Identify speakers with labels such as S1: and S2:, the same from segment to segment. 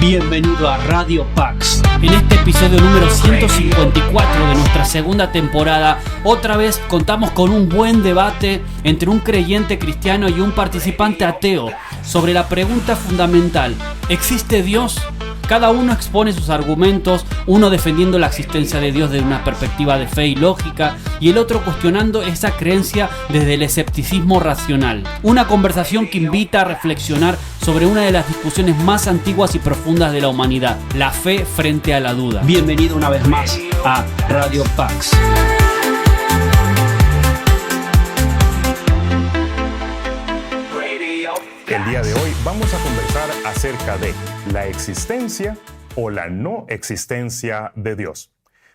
S1: Bienvenido a Radio Pax. En este episodio número 154 de nuestra segunda temporada, otra vez contamos con un buen debate entre un creyente cristiano y un participante ateo sobre la pregunta fundamental: ¿existe Dios? Cada uno expone sus argumentos, uno defendiendo la existencia de Dios desde una perspectiva de fe y lógica, y el otro cuestionando esa creencia desde el escepticismo racional. Una conversación que invita a reflexionar sobre una de las discusiones más antiguas y profundas de la humanidad: la fe frente a la duda. Bienvenido una vez más a Radio Pax.
S2: El día de hoy vamos a conversar acerca de la existencia o la no existencia de Dios.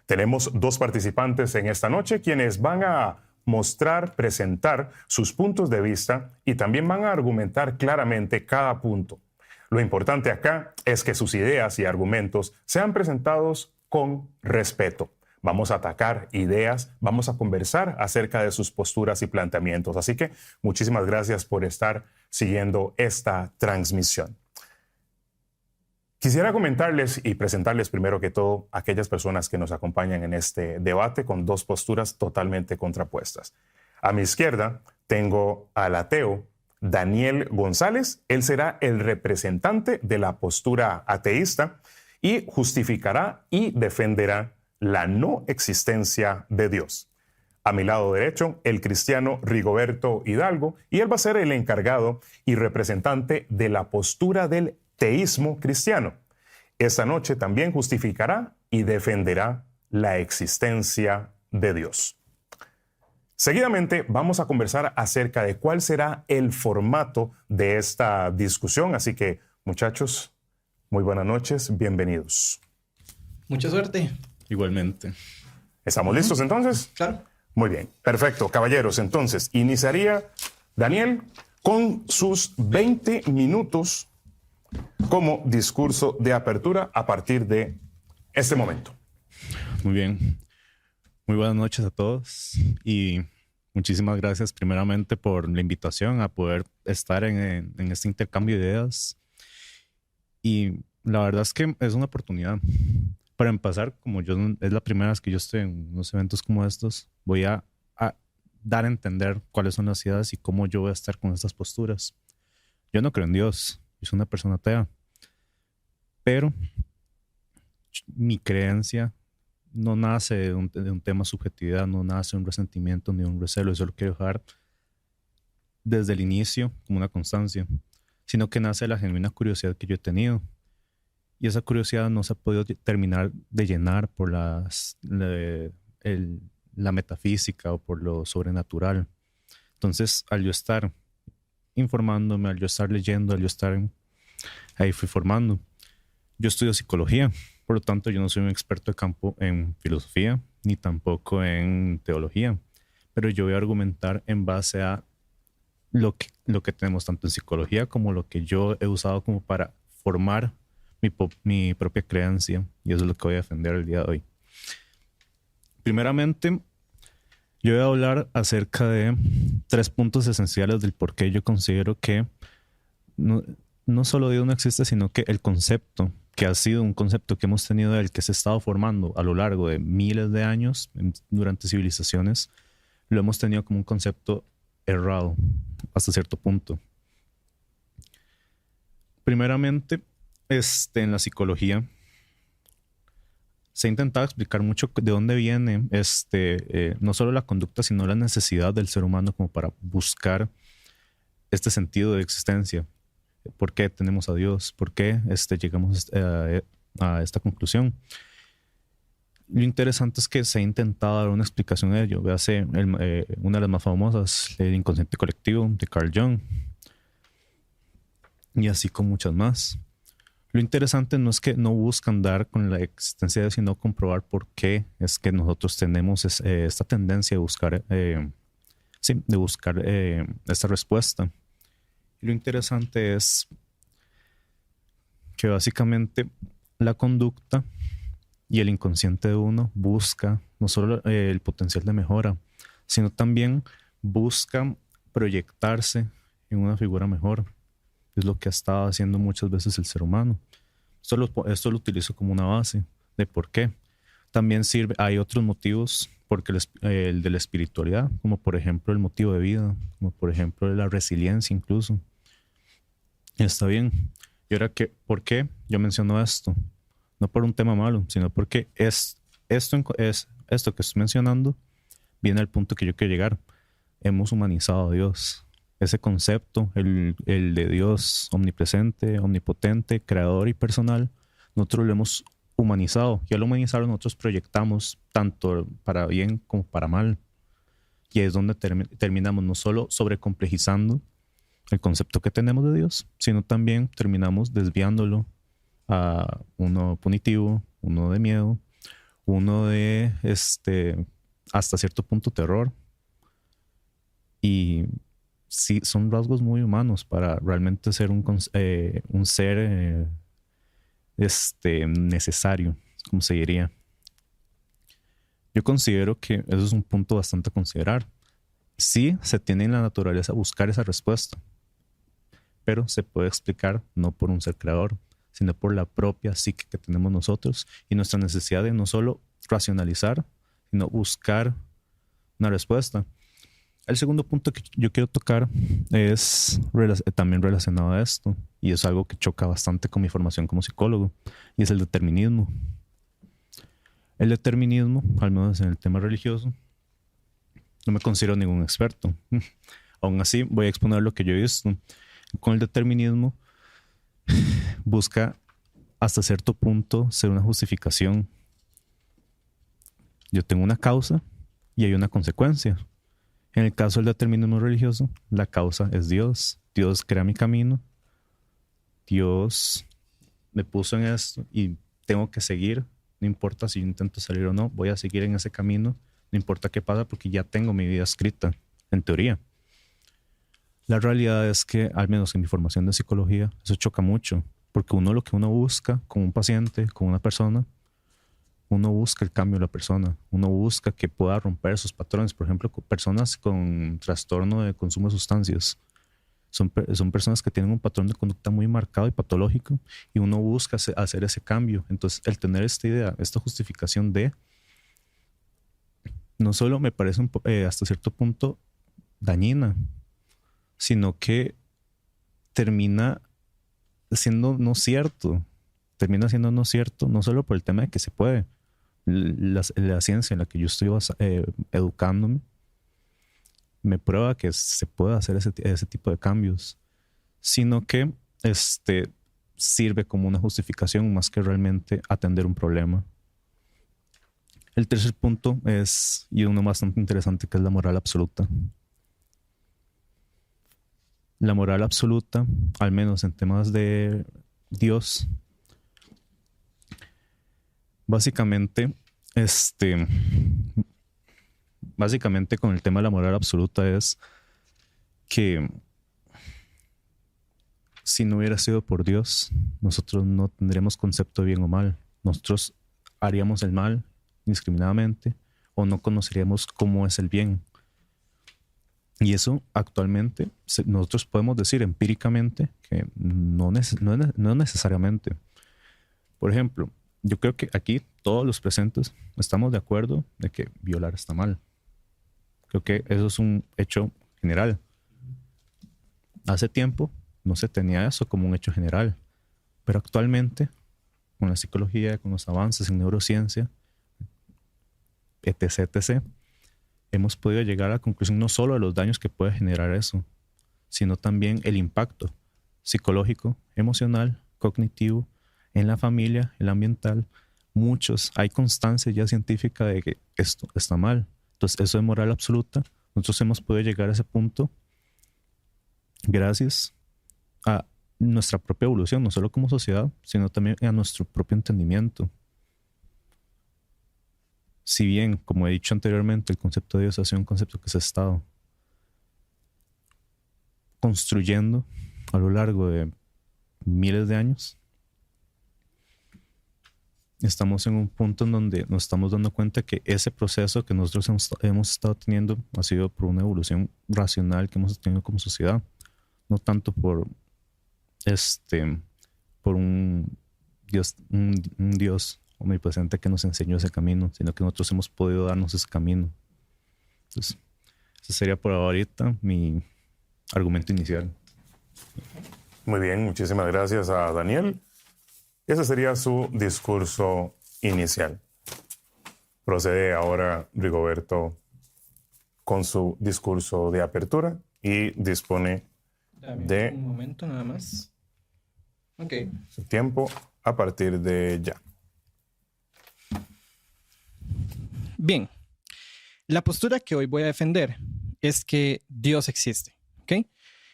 S2: Tenemos dos participantes en esta noche quienes van a mostrar, presentar sus puntos de vista y también van a argumentar claramente cada punto. Lo importante acá es que sus ideas y argumentos sean presentados con respeto. Vamos a atacar ideas, vamos a conversar acerca de sus posturas y planteamientos. Así que muchísimas gracias por estar siguiendo esta transmisión. Quisiera comentarles y presentarles primero que todo a aquellas personas que nos acompañan en este debate con dos posturas totalmente contrapuestas. A mi izquierda tengo al ateo Daniel González. Él será el representante de la postura ateísta y justificará y defenderá la no existencia de Dios. A mi lado derecho, el cristiano Rigoberto Hidalgo, y él va a ser el encargado y representante de la postura del teísmo cristiano. Esta noche también justificará y defenderá la existencia de Dios. Seguidamente vamos a conversar acerca de cuál será el formato de esta discusión. Así que, muchachos, muy buenas noches, bienvenidos.
S3: Mucha suerte.
S4: Igualmente.
S2: ¿Estamos listos entonces?
S3: Claro.
S2: Muy bien, perfecto. Caballeros, entonces iniciaría Daniel con sus 20 minutos como discurso de apertura a partir de este momento.
S4: Muy bien. Muy buenas noches a todos y muchísimas gracias primeramente por la invitación a poder estar en este intercambio de ideas. Y la verdad es que es una oportunidad. Para empezar, como es la primera vez que yo estoy en unos eventos como estos, voy a dar a entender cuáles son las ideas y cómo yo voy a estar con estas posturas. Yo no creo en Dios, yo soy una persona atea, pero mi creencia no nace de un tema de subjetividad, no nace de un resentimiento ni de un recelo. Eso lo quiero dejar desde el inicio como una constancia, sino que nace de la genuina curiosidad que yo he tenido. Y esa curiosidad no se ha podido terminar de llenar por la metafísica o por lo sobrenatural. Entonces, al yo estar informándome, al yo estar leyendo, al yo estar ahí fui formando. Yo estudio psicología, por lo tanto yo no soy un experto de campo en filosofía, ni tampoco en teología, pero yo voy a argumentar en base a lo que tenemos tanto en psicología como lo que yo he usado como para formar mi propia creencia, y eso es lo que voy a defender el día de hoy. Primeramente, yo voy a hablar acerca de 3 puntos esenciales del por qué yo considero que no solo Dios no existe, sino que el concepto, que ha sido un concepto que hemos tenido, el que se ha estado formando a lo largo de miles de años durante civilizaciones, lo hemos tenido como un concepto errado hasta cierto punto. Primeramente, en la psicología se ha intentado explicar mucho de dónde viene no solo la conducta, sino la necesidad del ser humano como para buscar este sentido de existencia. ¿Por qué tenemos a Dios? ¿Por qué llegamos a esta conclusión? Lo interesante es que se ha intentado dar una explicación de ello. Véase una de las más famosas, el inconsciente colectivo de Carl Jung, y así con muchas más. Lo interesante no es que no buscan dar con la existencia de Dios, sino comprobar por qué es que nosotros tenemos esta tendencia de buscar, esta respuesta. Y lo interesante es que básicamente la conducta y el inconsciente de uno busca no solo el potencial de mejora, sino también busca proyectarse en una figura mejor. Es lo que ha estado haciendo muchas veces el ser humano. Esto lo utilizo como una base de por qué. También sirve, hay otros motivos, porque el de la espiritualidad, como por ejemplo el motivo de vida, como por ejemplo la resiliencia incluso. Está bien. Y ahora, ¿por qué yo menciono esto? No por un tema malo, sino porque esto que estoy mencionando viene al punto que yo quiero llegar. Hemos humanizado a Dios. Ese concepto, el de Dios omnipresente, omnipotente, creador y personal, nosotros lo hemos humanizado. Y al humanizarlo nosotros proyectamos tanto para bien como para mal. Y es donde terminamos no solo sobrecomplejizando el concepto que tenemos de Dios, sino también terminamos desviándolo a uno punitivo, uno de miedo, uno de hasta cierto punto terror. Y sí, son rasgos muy humanos para realmente ser un ser necesario, como se diría. Yo considero que eso es un punto bastante a considerar. Sí, se tiene en la naturaleza buscar esa respuesta, pero se puede explicar no por un ser creador, sino por la propia psique que tenemos nosotros y nuestra necesidad de no solo racionalizar, sino buscar una respuesta. El segundo punto que yo quiero tocar es también relacionado a esto, y es algo que choca bastante con mi formación como psicólogo, y es el determinismo. El determinismo, al menos en el tema religioso, no me considero ningún experto. Aún así, voy a exponer lo que yo he visto. Con el determinismo, busca hasta cierto punto ser una justificación. Yo tengo una causa y hay una consecuencia. En el caso del determinismo religioso, la causa es Dios. Dios crea mi camino. Dios me puso en esto y tengo que seguir. No importa si yo intento salir o no, voy a seguir en ese camino. No importa qué pasa porque ya tengo mi vida escrita, en teoría. La realidad es que, al menos en mi formación de psicología, eso choca mucho. Porque lo que uno busca con un paciente, con una persona, uno busca el cambio de la persona. Uno busca que pueda romper esos patrones. Por ejemplo, personas con trastorno de consumo de sustancias. Son personas que tienen un patrón de conducta muy marcado y patológico. Y uno busca hacer ese cambio. Entonces, el tener esta idea, esta justificación no solo me parece hasta cierto punto dañina, sino que termina siendo no cierto. Termina siendo no cierto, no solo por el tema de que se puede. La ciencia en la que yo estoy educándome me prueba que se puede hacer ese tipo de cambios, sino que sirve como una justificación más que realmente atender un problema. El tercer punto es, y uno bastante interesante, que es la moral absoluta. La moral absoluta, al menos en temas de Dios, básicamente con el tema de la moral absoluta es que si no hubiera sido por Dios, nosotros no tendríamos concepto de bien o mal. Nosotros haríamos el mal indiscriminadamente o no conoceríamos cómo es el bien. Y eso actualmente nosotros podemos decir empíricamente que no necesariamente. Por ejemplo, yo creo que aquí todos los presentes estamos de acuerdo de que violar está mal. Creo que eso es un hecho general. Hace tiempo no se tenía eso como un hecho general, pero actualmente con la psicología, con los avances en neurociencia, etc., hemos podido llegar a la conclusión no solo de los daños que puede generar eso, sino también el impacto psicológico, emocional, cognitivo, en la familia, el ambiental. Hay constancia ya científica de que esto está mal. Entonces, eso de moral absoluta, nosotros hemos podido llegar a ese punto gracias a nuestra propia evolución, no solo como sociedad, sino también a nuestro propio entendimiento. Si bien, como he dicho anteriormente, el concepto de Dios ha sido un concepto que se ha estado construyendo a lo largo de miles de años, estamos en un punto en donde nos estamos dando cuenta que ese proceso que nosotros hemos estado teniendo ha sido por una evolución racional que hemos tenido como sociedad. no tanto por un Dios omnipresente que nos enseñó ese camino, sino que nosotros hemos podido darnos ese camino. Entonces, ese sería por ahorita mi argumento inicial.
S2: Muy bien, muchísimas gracias a Daniel. Ese sería su discurso inicial. Procede ahora Rigoberto con su discurso de apertura y dispone de
S3: un momento nada más. Ok.
S2: su tiempo a partir de ya.
S3: Bien. La postura que hoy voy a defender es que Dios existe. ¿Ok?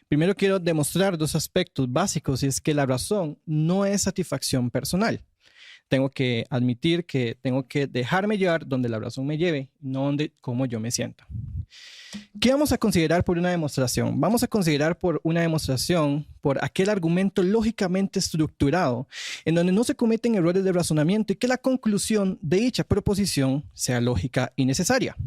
S3: Primero quiero demostrar dos aspectos básicos, y es que la razón no es satisfacción personal. Tengo que admitir que tengo que dejarme llevar donde la razón me lleve, no donde cómo yo me siento. ¿Qué vamos a considerar por una demostración? Vamos a considerar por una demostración por aquel argumento lógicamente estructurado en donde no se cometen errores de razonamiento y que la conclusión de dicha proposición sea lógica y necesaria.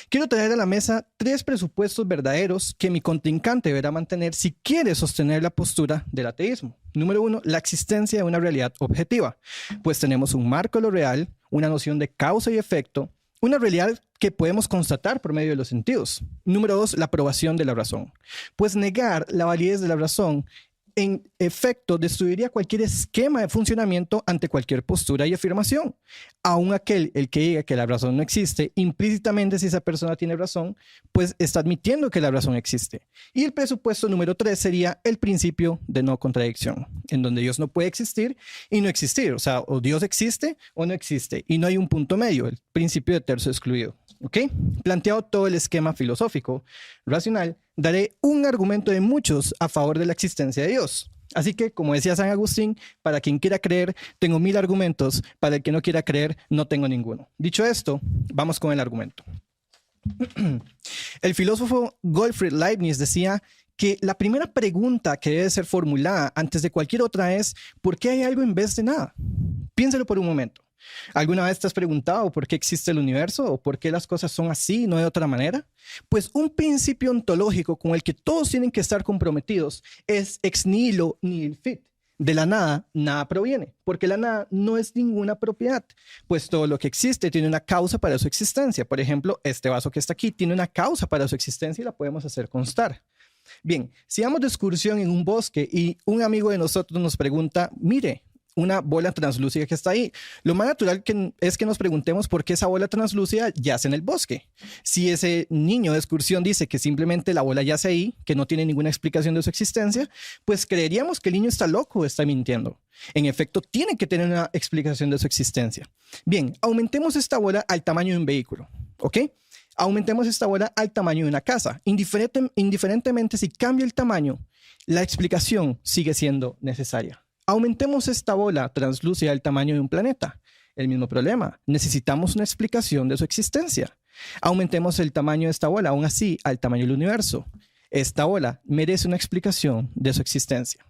S3: Quiero traer a la mesa 3 presupuestos verdaderos que mi contrincante deberá mantener si quiere sostener la postura del ateísmo. Número 1, la existencia de una realidad objetiva. Pues tenemos un marco de lo real, una noción de causa y efecto, una realidad que podemos constatar por medio de los sentidos. Número 2, la aprobación de la razón. Pues negar la validez de la razón en efecto destruiría cualquier esquema de funcionamiento ante cualquier postura y afirmación. Aun el que diga que la razón no existe, implícitamente si esa persona tiene razón, pues está admitiendo que la razón existe. Y el presupuesto número 3 sería el principio de no contradicción, en donde Dios no puede existir y no existir. O sea, o Dios existe o no existe, y no hay un punto medio, el principio de tercio excluido. ¿Ok? Planteado todo el esquema filosófico, racional, daré un argumento de muchos a favor de la existencia de Dios. Así que, como decía San Agustín, para quien quiera creer, tengo 1000 argumentos, para el que no quiera creer, no tengo ninguno. Dicho esto, vamos con el argumento. El filósofo Gottfried Leibniz decía que la primera pregunta que debe ser formulada antes de cualquier otra es ¿por qué hay algo en vez de nada? Piénselo por un momento. ¿Alguna vez te has preguntado por qué existe el universo o por qué las cosas son así y no de otra manera? Pues un principio ontológico con el que todos tienen que estar comprometidos es ex nihilo nihil fit. De la nada, nada proviene, porque la nada no es ninguna propiedad, pues todo lo que existe tiene una causa para su existencia. Por ejemplo, este vaso que está aquí tiene una causa para su existencia y la podemos hacer constar. Bien, si vamos de excursión en un bosque y un amigo de nosotros nos pregunta, mire, una bola translúcida que está ahí. Lo más natural es que nos preguntemos por qué esa bola translúcida yace en el bosque. Si ese niño de excursión dice que simplemente la bola yace ahí, que no tiene ninguna explicación de su existencia, pues creeríamos que el niño está loco o está mintiendo. En efecto, tiene que tener una explicación de su existencia. Bien, aumentemos esta bola al tamaño de un vehículo, ¿ok? Aumentemos esta bola al tamaño de una casa. Indiferentemente si cambia el tamaño, la explicación sigue siendo necesaria. Aumentemos esta bola translúcida al tamaño de un planeta. El mismo problema. Necesitamos una explicación de su existencia. Aumentemos el tamaño de esta bola, aún así, al tamaño del universo. Esta bola merece una explicación de su existencia.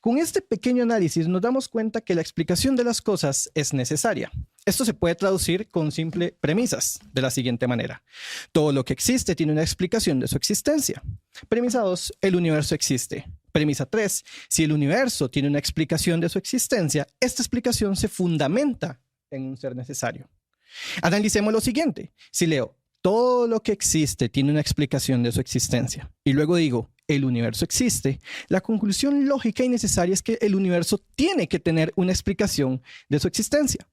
S3: Con este pequeño análisis nos damos cuenta que la explicación de las cosas es necesaria. Esto se puede traducir con simples premisas de la siguiente manera. Todo lo que existe tiene una explicación de su existencia. Premisa 2, el universo existe. Premisa 3, si el universo tiene una explicación de su existencia, esta explicación se fundamenta en un ser necesario. Analicemos lo siguiente. Si leo, todo lo que existe tiene una explicación de su existencia, y luego digo, el universo existe, la conclusión lógica y necesaria es que el universo tiene que tener una explicación de su existencia.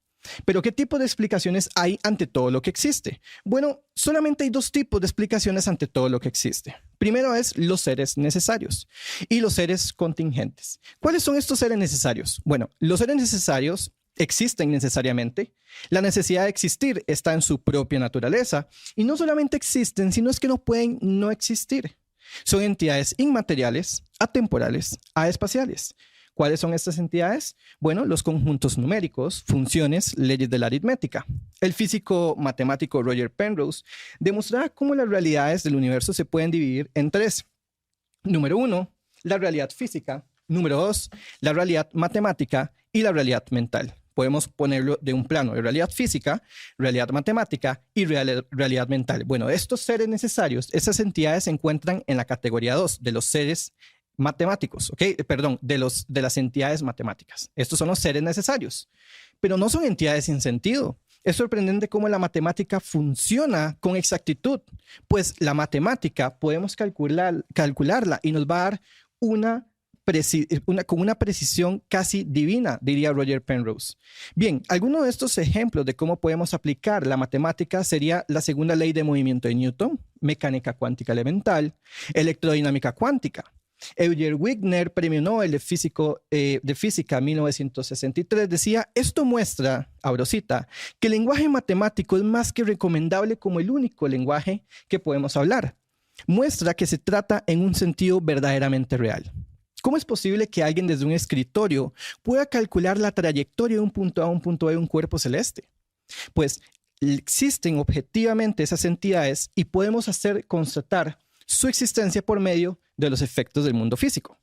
S3: Pero ¿qué tipo de explicaciones hay ante todo lo que existe? Bueno, solamente hay 2 tipos de explicaciones ante todo lo que existe. Primero es los seres necesarios y los seres contingentes. ¿Cuáles son estos seres necesarios? Bueno, los seres necesarios existen necesariamente. La necesidad de existir está en su propia naturaleza y no solamente existen, sino es que no pueden no existir. Son entidades inmateriales, atemporales, aespaciales. ¿Cuáles son estas entidades? Bueno, los conjuntos numéricos, funciones, leyes de la aritmética. El físico matemático Roger Penrose demostraba cómo las realidades del universo se pueden dividir en 3. Número 1, la realidad física. Número 2, la realidad matemática y la realidad mental. Podemos ponerlo de un plano de realidad física, realidad matemática y realidad mental. Bueno, estos seres necesarios, esas entidades se encuentran en la categoría 2 de los seres matemáticos, ¿ok? Perdón, de las entidades matemáticas. Estos son los seres necesarios, pero no son entidades sin sentido. Es sorprendente cómo la matemática funciona con exactitud, pues la matemática podemos calcularla y nos va a dar con una precisión casi divina, diría Roger Penrose. Bien, alguno de estos ejemplos de cómo podemos aplicar la matemática sería la segunda ley de movimiento de Newton, mecánica cuántica elemental, electrodinámica cuántica. Euler Wigner, premio Nobel de Física 1963, decía: esto muestra, abro cita, que el lenguaje matemático es más que recomendable como el único lenguaje que podemos hablar. Muestra que se trata en un sentido verdaderamente real. ¿Cómo es posible que alguien desde un escritorio pueda calcular la trayectoria de un punto A a un punto B de un cuerpo celeste? Pues existen objetivamente esas entidades y podemos constatar su existencia por medio de los efectos del mundo físico.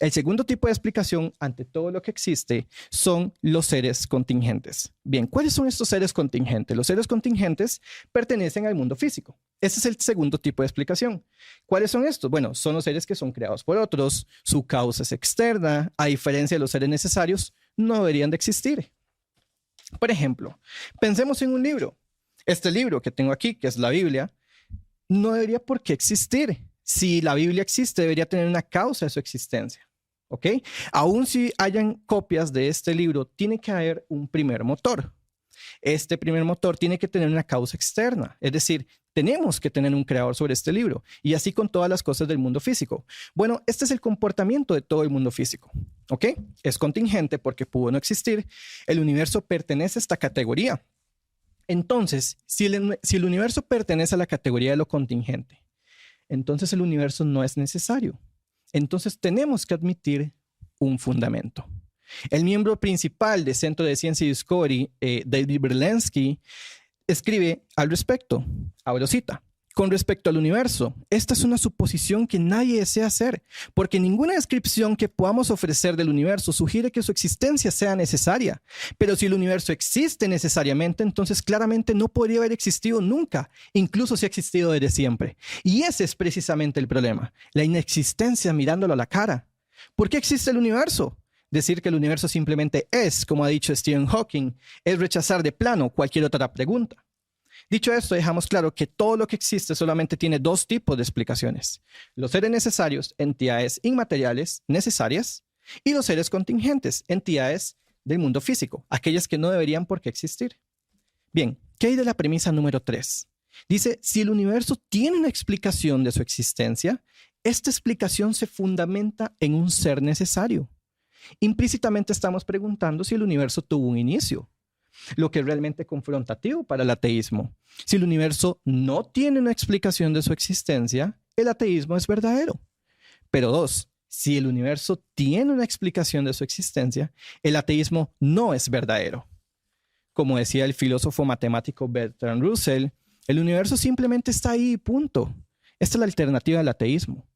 S3: El segundo tipo de explicación ante todo lo que existe son los seres contingentes. Bien, ¿cuáles son estos seres contingentes? Los seres contingentes pertenecen al mundo físico. Ese es el segundo tipo de explicación. ¿Cuáles son estos? Bueno, son los seres que son creados por otros, su causa es externa, a diferencia de los seres necesarios, no deberían de existir. Por ejemplo, pensemos en un libro. Este libro que tengo aquí, que es la Biblia, no debería por qué existir. Si la Biblia existe, debería tener una causa de su existencia. ¿Ok? Aún si hayan copias de este libro, tiene que haber un primer motor. Este primer motor tiene que tener una causa externa. Es decir, tenemos que tener un creador sobre este libro. Y así con todas las cosas del mundo físico. Bueno, este es el comportamiento de todo el mundo físico. ¿Ok? Es contingente porque pudo no existir. El universo pertenece a esta categoría. Entonces, si el universo pertenece a la categoría de lo contingente, entonces el universo no es necesario. Entonces tenemos que admitir un fundamento. El miembro principal del Centro de Ciencia y Discovery, David Berlinski, escribe al respecto, abro cita: con respecto al universo, esta es una suposición que nadie desea hacer, porque ninguna descripción que podamos ofrecer del universo sugiere que su existencia sea necesaria. Pero si el universo existe necesariamente, entonces claramente no podría haber existido nunca, incluso si ha existido desde siempre. Y ese es precisamente el problema, la inexistencia mirándolo a la cara. ¿Por qué existe el universo? Decir que el universo simplemente es, como ha dicho Stephen Hawking, es rechazar de plano cualquier otra pregunta. Dicho esto, dejamos claro que todo lo que existe solamente tiene dos tipos de explicaciones: los seres necesarios, entidades inmateriales necesarias, y los seres contingentes, entidades del mundo físico, aquellas que no deberían por qué existir. Bien, ¿qué hay de la premisa número 3? Dice: si el universo tiene una explicación de su existencia, esta explicación se fundamenta en un ser necesario. Implícitamente estamos preguntando si el universo tuvo un inicio, lo que es realmente confrontativo para el ateísmo. Si el universo no tiene una explicación de su existencia, el ateísmo es verdadero. Pero 2, si el universo tiene una explicación de su existencia, el ateísmo no es verdadero. Como decía el filósofo matemático Bertrand Russell, el universo simplemente está ahí, punto. Esta es la alternativa al ateísmo.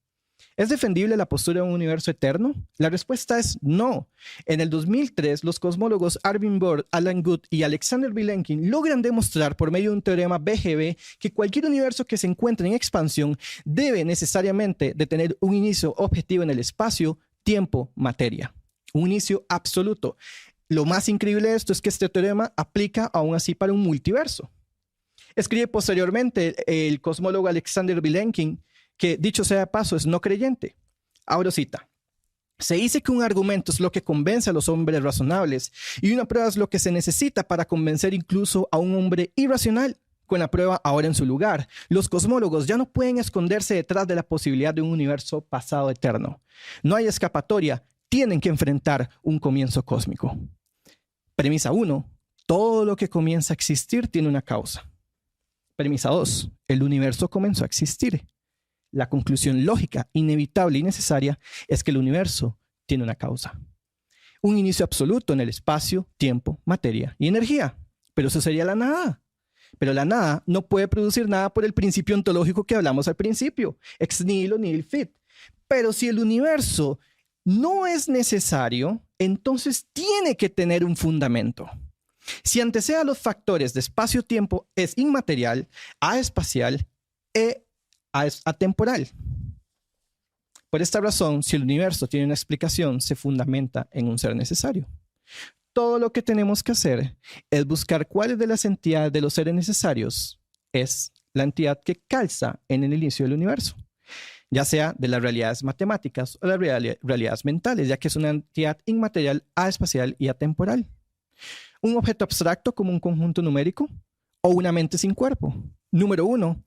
S3: ¿Es defendible la postura de un universo eterno? La respuesta es no. En el 2003, los cosmólogos Arvin Bohr, Alan Guth y Alexander Vilenkin logran demostrar por medio de un teorema BGB que cualquier universo que se encuentre en expansión debe necesariamente de tener un inicio objetivo en el espacio, tiempo, materia. Un inicio absoluto. Lo más increíble de esto es que este teorema aplica aún así para un multiverso. Escribe posteriormente el cosmólogo Alexander Vilenkin, que dicho sea de paso es no creyente. Abro cita: se dice que un argumento es lo que convence a los hombres razonables y una prueba es lo que se necesita para convencer incluso a un hombre irracional. Con la prueba ahora en su lugar, los cosmólogos ya no pueden esconderse detrás de la posibilidad de un universo pasado eterno. No hay escapatoria, tienen que enfrentar un comienzo cósmico. Premisa 1. Todo lo que comienza a existir tiene una causa. Premisa 2. El universo comenzó a existir. La conclusión lógica, inevitable y necesaria es que el universo tiene una causa. Un inicio absoluto en el espacio, tiempo, materia y energía. Pero eso sería la nada. Pero la nada no puede producir nada por el principio ontológico que hablamos al principio. Ex nihilo nihil fit. Pero si el universo no es necesario, entonces tiene que tener un fundamento. Si antecede a los factores de espacio-tiempo, es inmaterial, aespacial e atemporal. Por esta razón, si el universo tiene una explicación, se fundamenta en un ser necesario. Todo lo que tenemos que hacer es buscar cuáles de las entidades de los seres necesarios es la entidad que calza en el inicio del universo, ya sea de las realidades matemáticas o las realidades mentales, ya que es una entidad inmaterial, aespacial y atemporal. Un objeto abstracto como un conjunto numérico o una mente sin cuerpo. Número 1.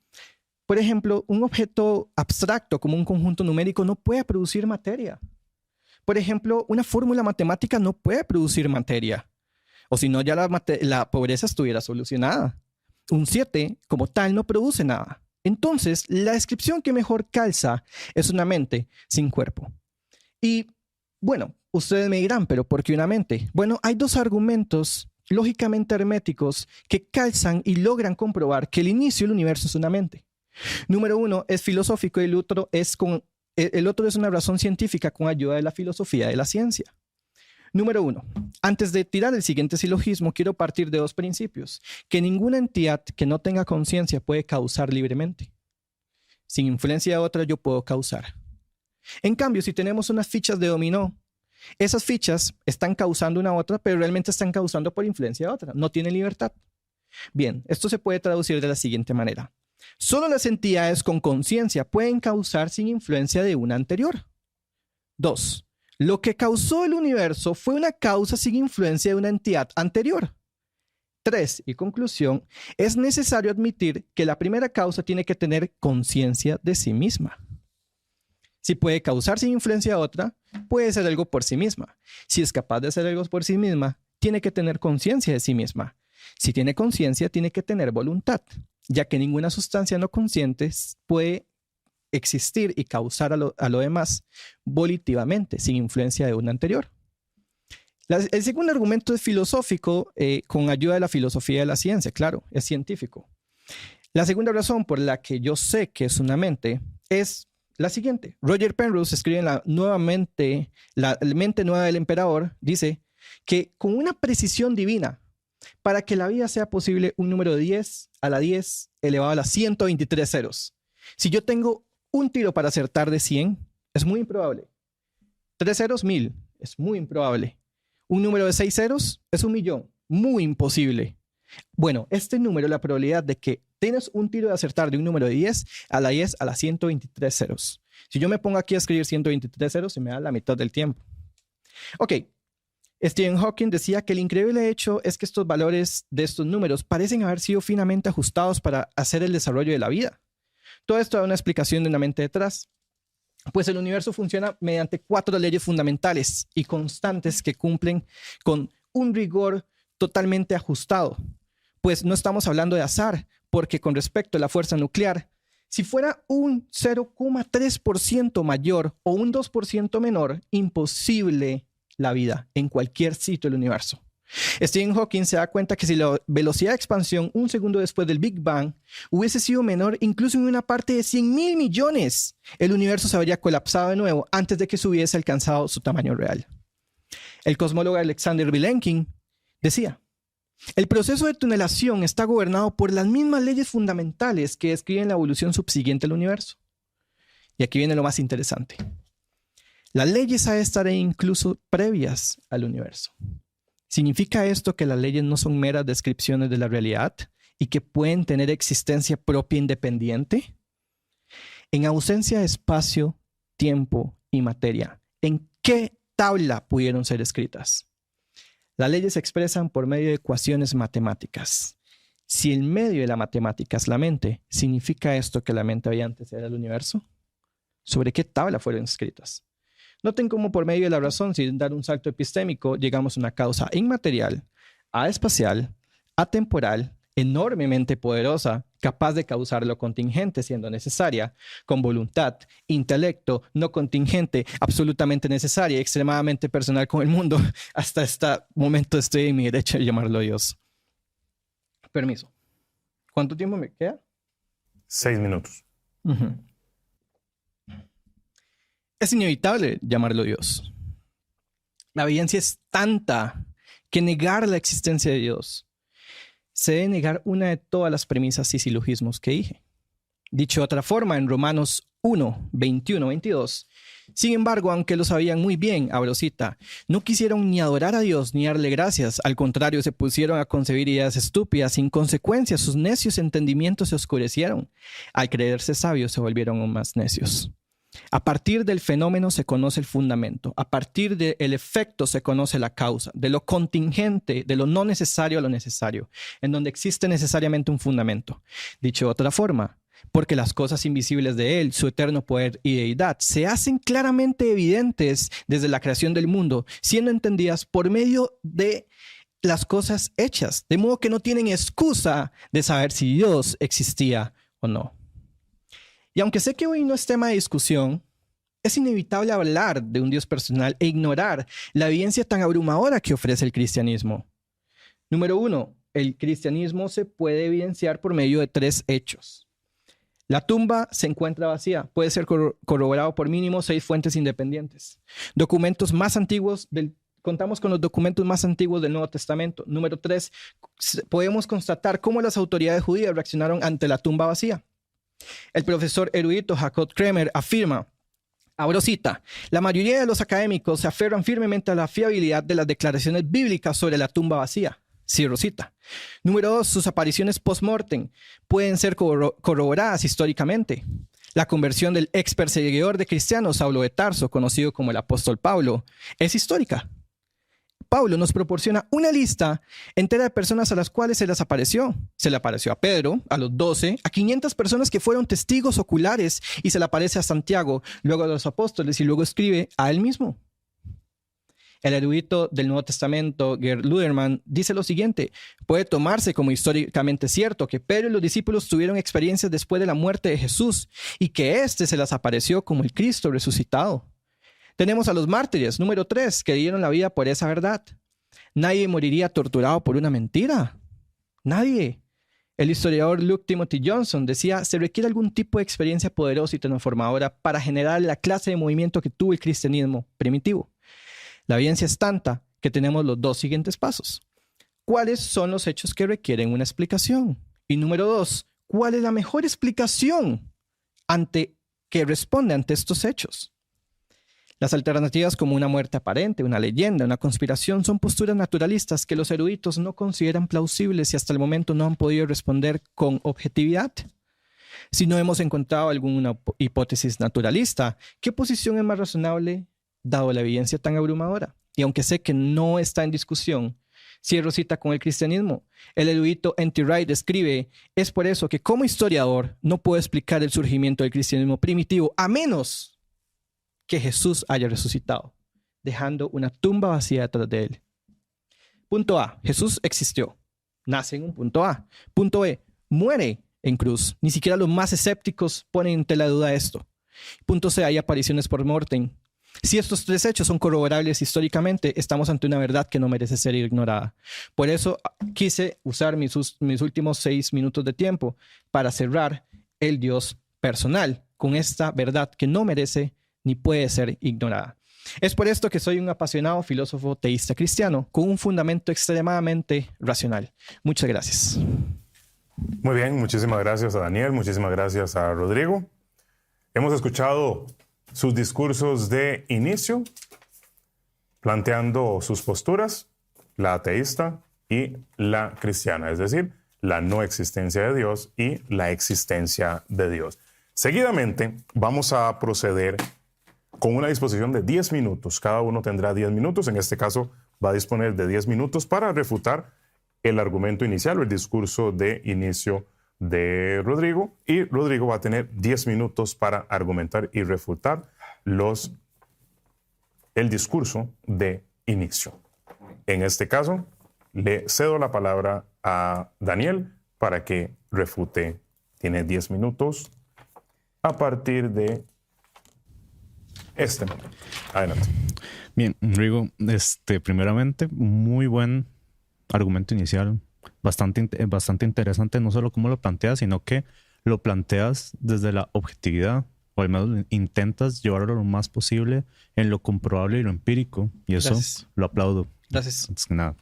S3: Por ejemplo, un objeto abstracto como un conjunto numérico no puede producir materia. Por ejemplo, una fórmula matemática no puede producir materia. O si no, ya la pobreza estuviera solucionada. Un 7, como tal, no produce nada. Entonces, la descripción que mejor calza es una mente sin cuerpo. Y, bueno, ustedes me dirán, ¿pero por qué una mente? Bueno, hay dos argumentos lógicamente herméticos que calzan y logran comprobar que el inicio del universo es una mente. Número 1 es filosófico y el otro es una razón científica con ayuda de la filosofía de la ciencia. Número 1. Antes de tirar el siguiente silogismo, quiero partir de dos principios. Que ninguna entidad que no tenga conciencia puede causar libremente. Sin influencia de otra, yo puedo causar. En cambio, si tenemos unas fichas de dominó, esas fichas están causando una otra, pero realmente están causando por influencia de otra. No tienen libertad. Bien, esto se puede traducir de la siguiente manera. Solo las entidades con conciencia pueden causar sin influencia de una anterior. 2. Lo que causó el universo fue una causa sin influencia de una entidad anterior. 3. Y conclusión, es necesario admitir que la primera causa tiene que tener conciencia de sí misma. Si puede causar sin influencia de otra, puede ser algo por sí misma. Si es capaz de hacer algo por sí misma, tiene que tener conciencia de sí misma. Si tiene conciencia, tiene que tener voluntad, ya que ninguna sustancia no consciente puede existir y causar a lo demás volitivamente, sin influencia de una anterior. El segundo argumento es filosófico, con ayuda de la filosofía de la ciencia, claro, es científico. La segunda razón por la que yo sé que es una mente es la siguiente. Roger Penrose escribe en la mente nueva del emperador, dice que con una precisión divina, para que la vida sea posible, un número 10 a la 10 elevado a las 123 ceros. Si yo tengo un tiro para acertar de 100, es muy improbable. 3 ceros, 1000, es muy improbable. Un número de 6 ceros es 1.000.000, muy imposible. Bueno, este número, la probabilidad de que tienes un tiro de acertar de un número de 10 a la 10 a las 123 ceros. Si yo me pongo aquí a escribir 123 ceros, se me da la mitad del tiempo. Ok. Stephen Hawking decía que el increíble hecho es que estos valores de estos números parecen haber sido finamente ajustados para hacer el desarrollo de la vida. Todo esto da una explicación de una mente detrás. Pues el universo funciona mediante 4 leyes fundamentales y constantes que cumplen con un rigor totalmente ajustado. Pues no estamos hablando de azar, porque con respecto a la fuerza nuclear, si fuera un 0,3% mayor o un 2% menor, imposible la vida en cualquier sitio del universo. Stephen Hawking se da cuenta que si la velocidad de expansión un segundo después del Big Bang hubiese sido menor incluso en una parte de 100.000 millones, el universo se habría colapsado de nuevo antes de que se hubiese alcanzado su tamaño real. El cosmólogo Alexander Vilenkin decía, el proceso de tunelación está gobernado por las mismas leyes fundamentales que describen la evolución subsiguiente del universo. Y aquí viene lo más interesante. Las leyes ha de estar incluso previas al universo. ¿Significa esto que las leyes no son meras descripciones de la realidad y que pueden tener existencia propia independiente? En ausencia de espacio, tiempo y materia, ¿en qué tabla pudieron ser escritas? Las leyes se expresan por medio de ecuaciones matemáticas. Si el medio de la matemática es la mente, ¿significa esto que la mente había antecedido al universo? ¿Sobre qué tabla fueron escritas? Noten cómo por medio de la razón, sin dar un salto epistémico, llegamos a una causa inmaterial, aespacial, atemporal, enormemente poderosa, capaz de causar lo contingente siendo necesaria, con voluntad, intelecto, no contingente, absolutamente necesaria, extremadamente personal con el mundo. Hasta este momento estoy en mi derecho de llamarlo Dios. Permiso. ¿Cuánto tiempo me queda?
S2: 6 minutos.
S3: Es inevitable llamarlo Dios. La evidencia es tanta que negar la existencia de Dios se debe negar una de todas las premisas y silogismos que dije. Dicho de otra forma, en Romanos 1, 21, 22. Sin embargo, aunque lo sabían muy bien, abro cita, no quisieron ni adorar a Dios ni darle gracias. Al contrario, se pusieron a concebir ideas estúpidas. Sin consecuencia, sus necios entendimientos se oscurecieron. Al creerse sabios, se volvieron aún más necios. A partir del fenómeno se conoce el fundamento. A partir del efecto se conoce la causa. De lo contingente, de lo no necesario a lo necesario, en donde existe necesariamente un fundamento. Dicho de otra forma, porque las cosas invisibles de Él, su eterno poder y deidad, se hacen claramente evidentes desde la creación del mundo, siendo entendidas por medio de las cosas hechas, de modo que no tienen excusa de saber si Dios existía o no. Y aunque sé que hoy no es tema de discusión, es inevitable hablar de un Dios personal e ignorar la evidencia tan abrumadora que ofrece el cristianismo. Número 1, el cristianismo se puede evidenciar por medio de 3 hechos. La tumba se encuentra vacía. Puede ser corroborado por mínimo 6 fuentes independientes. Contamos con los documentos más antiguos del Nuevo Testamento. Número 3, podemos constatar cómo las autoridades judías reaccionaron ante la tumba vacía. El profesor erudito Jacob Kremer afirma, abro cita, la mayoría de los académicos se aferran firmemente a la fiabilidad de las declaraciones bíblicas sobre la tumba vacía. Cierro cita. Número 2, sus apariciones post-mortem pueden ser corroboradas históricamente. La conversión del ex perseguidor de cristianos, Saulo de Tarso, conocido como el apóstol Pablo, es histórica. Pablo nos proporciona una lista entera de personas a las cuales se les apareció. Se le apareció a Pedro, a los 12, a 500 personas que fueron testigos oculares, y se le aparece a Santiago, luego a los apóstoles, y luego escribe a él mismo. El erudito del Nuevo Testamento, Gerd Ludermann, dice lo siguiente: puede tomarse como históricamente cierto que Pedro y los discípulos tuvieron experiencias después de la muerte de Jesús y que éste se les apareció como el Cristo resucitado. Tenemos a los mártires, número 3, que dieron la vida por esa verdad. Nadie moriría torturado por una mentira. Nadie. El historiador Luke Timothy Johnson decía, se requiere algún tipo de experiencia poderosa y transformadora para generar la clase de movimiento que tuvo el cristianismo primitivo. La evidencia es tanta que tenemos los 2 siguientes pasos. ¿Cuáles son los hechos que requieren una explicación? Y número 2, ¿cuál es la mejor explicación que responde ante estos hechos? Las alternativas como una muerte aparente, una leyenda, una conspiración son posturas naturalistas que los eruditos no consideran plausibles y hasta el momento no han podido responder con objetividad. Si no hemos encontrado alguna hipótesis naturalista, ¿qué posición es más razonable dado la evidencia tan abrumadora? Y aunque sé que no está en discusión, cierro cita con el cristianismo. El erudito N.T. Wright escribe, es por eso que como historiador no puedo explicar el surgimiento del cristianismo primitivo a menos que Jesús haya resucitado, dejando una tumba vacía detrás de él. Punto A, Jesús existió, nace en un punto A. Punto B, muere en cruz. Ni siquiera los más escépticos ponen en tela de duda esto. Punto C, hay apariciones por mortem. Si estos 3 hechos son corroborables históricamente, estamos ante una verdad que no merece ser ignorada. Por eso quise usar mis últimos 6 minutos de tiempo para cerrar el Dios personal con esta verdad que no merece ni puede ser ignorada. Es por esto que soy un apasionado filósofo teísta cristiano con un fundamento extremadamente racional. Muchas gracias.
S2: Muy bien, muchísimas gracias a Daniel, muchísimas gracias a Rodrigo. Hemos escuchado sus discursos de inicio, planteando sus posturas, la ateísta y la cristiana, es decir, la no existencia de Dios y la existencia de Dios. Seguidamente vamos a proceder con una disposición de 10 minutos. Cada uno tendrá 10 minutos. En este caso va a disponer de 10 minutos para refutar el argumento inicial o el discurso de inicio de Rodrigo. Y Rodrigo va a tener 10 minutos para argumentar y refutar el discurso de inicio. En este caso, le cedo la palabra a Daniel para que refute. Tiene 10 minutos a partir de este momento. Adelante.
S4: Bien, Rigo, primeramente, muy buen argumento inicial, bastante interesante, no solo cómo lo planteas, sino que lo planteas desde la objetividad, o al menos intentas llevarlo lo más posible en lo comprobable y lo empírico, y eso Gracias. Lo aplaudo.
S3: Gracias.
S4: Antes que nada.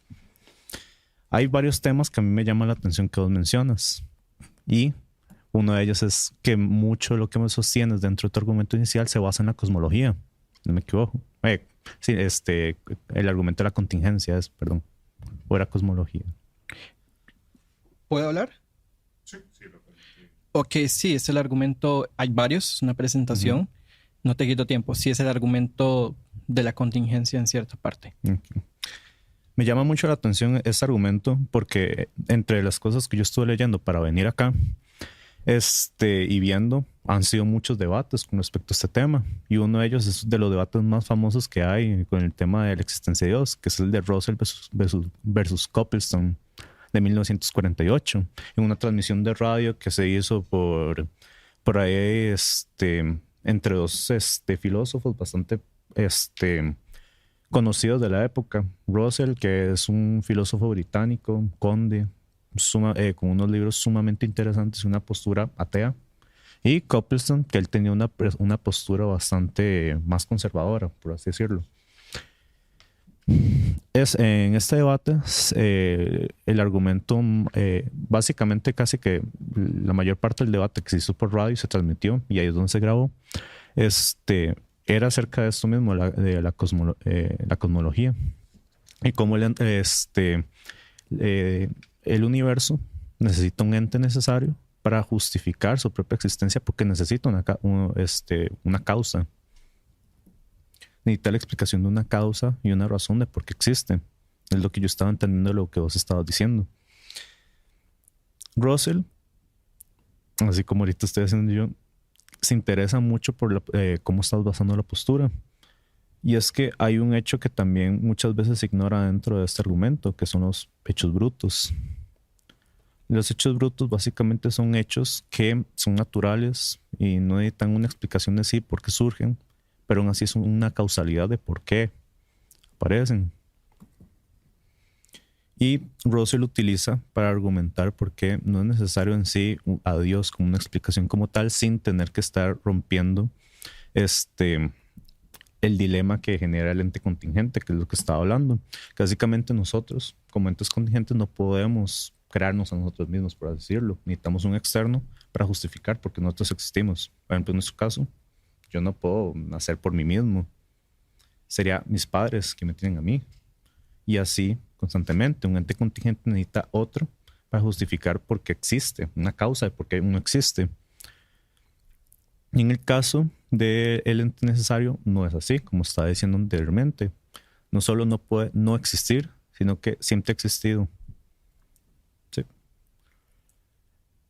S4: Hay varios temas que a mí me llaman la atención que vos mencionas, y Uno de ellos es que mucho de lo que me sostienes dentro de tu argumento inicial se basa en la cosmología. No me equivoco. Sí, el argumento de la contingencia es, perdón, o era cosmología.
S3: ¿Puedo hablar?
S2: Sí, sí, lo permití.
S3: Ok, sí, es el argumento. Hay varios, es una presentación. No te quito tiempo. Sí, es el argumento de la contingencia en cierta parte.
S4: Okay. Me llama mucho la atención este argumento porque entre las cosas que yo estuve leyendo para venir acá y viendo, han sido muchos debates con respecto a este tema. Y uno de ellos es de los debates más famosos que hay con el tema de la existencia de Dios, que es el de Russell versus Copleston de 1948, en una transmisión de radio que se hizo por ahí entre dos filósofos bastante conocidos de la época. Russell, que es un filósofo británico, un conde, con unos libros sumamente interesantes y una postura atea. Y Copleston, que él tenía una postura bastante más conservadora, por así decirlo. En este debate, el argumento, básicamente casi que la mayor parte del debate que se hizo por radio se transmitió, y ahí es donde se grabó, era acerca de esto mismo, de la cosmología, y cómo el universo necesita un ente necesario para justificar su propia existencia, porque necesita una causa. Necesita la explicación de una causa y una razón de por qué existe. Es lo que yo estaba entendiendo de lo que vos estabas diciendo. Russell, así como ahorita estoy haciendo yo, se interesa mucho por cómo estás basando la postura. Y es que hay un hecho que también muchas veces se ignora dentro de este argumento, que son los hechos brutos. Los hechos brutos básicamente son hechos que son naturales y no necesitan una explicación de sí por qué surgen, pero aún así es una causalidad de por qué aparecen. Y Russell utiliza para argumentar por qué no es necesario en sí a Dios como una explicación como tal, sin tener que estar rompiendo el dilema que genera el ente contingente, que es lo que estaba hablando. Que básicamente nosotros, como entes contingentes, no podemos crearnos a nosotros mismos, por así decirlo. Necesitamos un externo para justificar por qué nosotros existimos. Por ejemplo, en nuestro caso, yo no puedo nacer por mí mismo. Sería mis padres que me tienen a mí. Y así, constantemente, un ente contingente necesita otro para justificar por qué existe, una causa de por qué uno existe. Y en el caso del ente necesario, no es así, como estaba diciendo anteriormente. No solo no puede no existir, sino que siempre ha existido. Sí.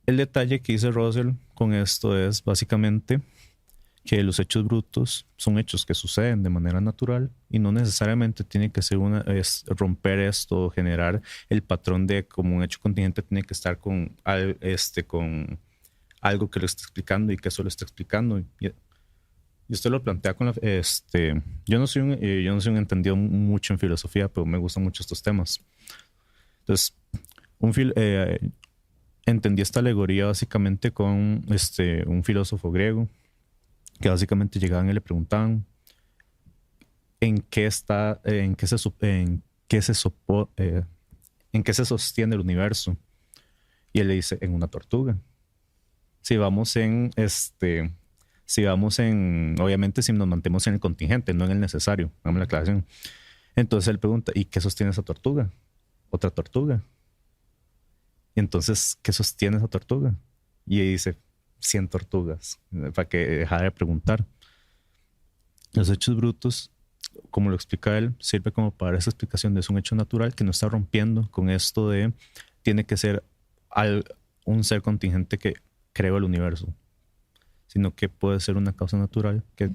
S4: El detalle que dice Russell con esto es básicamente que los hechos brutos son hechos que suceden de manera natural y no necesariamente tiene que ser romper esto, generar el patrón de como un hecho contingente tiene que estar con algo que lo está explicando y que eso lo está explicando. Y usted lo plantea con yo no soy un entendido mucho en filosofía, pero me gustan mucho estos temas. Entonces, entendí esta alegoría básicamente con un filósofo griego que básicamente llegaban y le preguntaban en qué se sostiene el universo. Y él le dice, en una tortuga. Obviamente si nos mantenemos en el contingente, no en el necesario, dame la aclaración. Entonces él pregunta, ¿y qué sostiene esa tortuga? Otra tortuga. Y entonces, ¿qué sostiene esa tortuga? Y él dice, 100 tortugas, para que dejara de preguntar. Los hechos brutos, como lo explica él, sirve como para esa explicación de es un hecho natural que no está rompiendo con esto de tiene que ser un ser contingente que creó el universo, sino que puede ser una causa natural que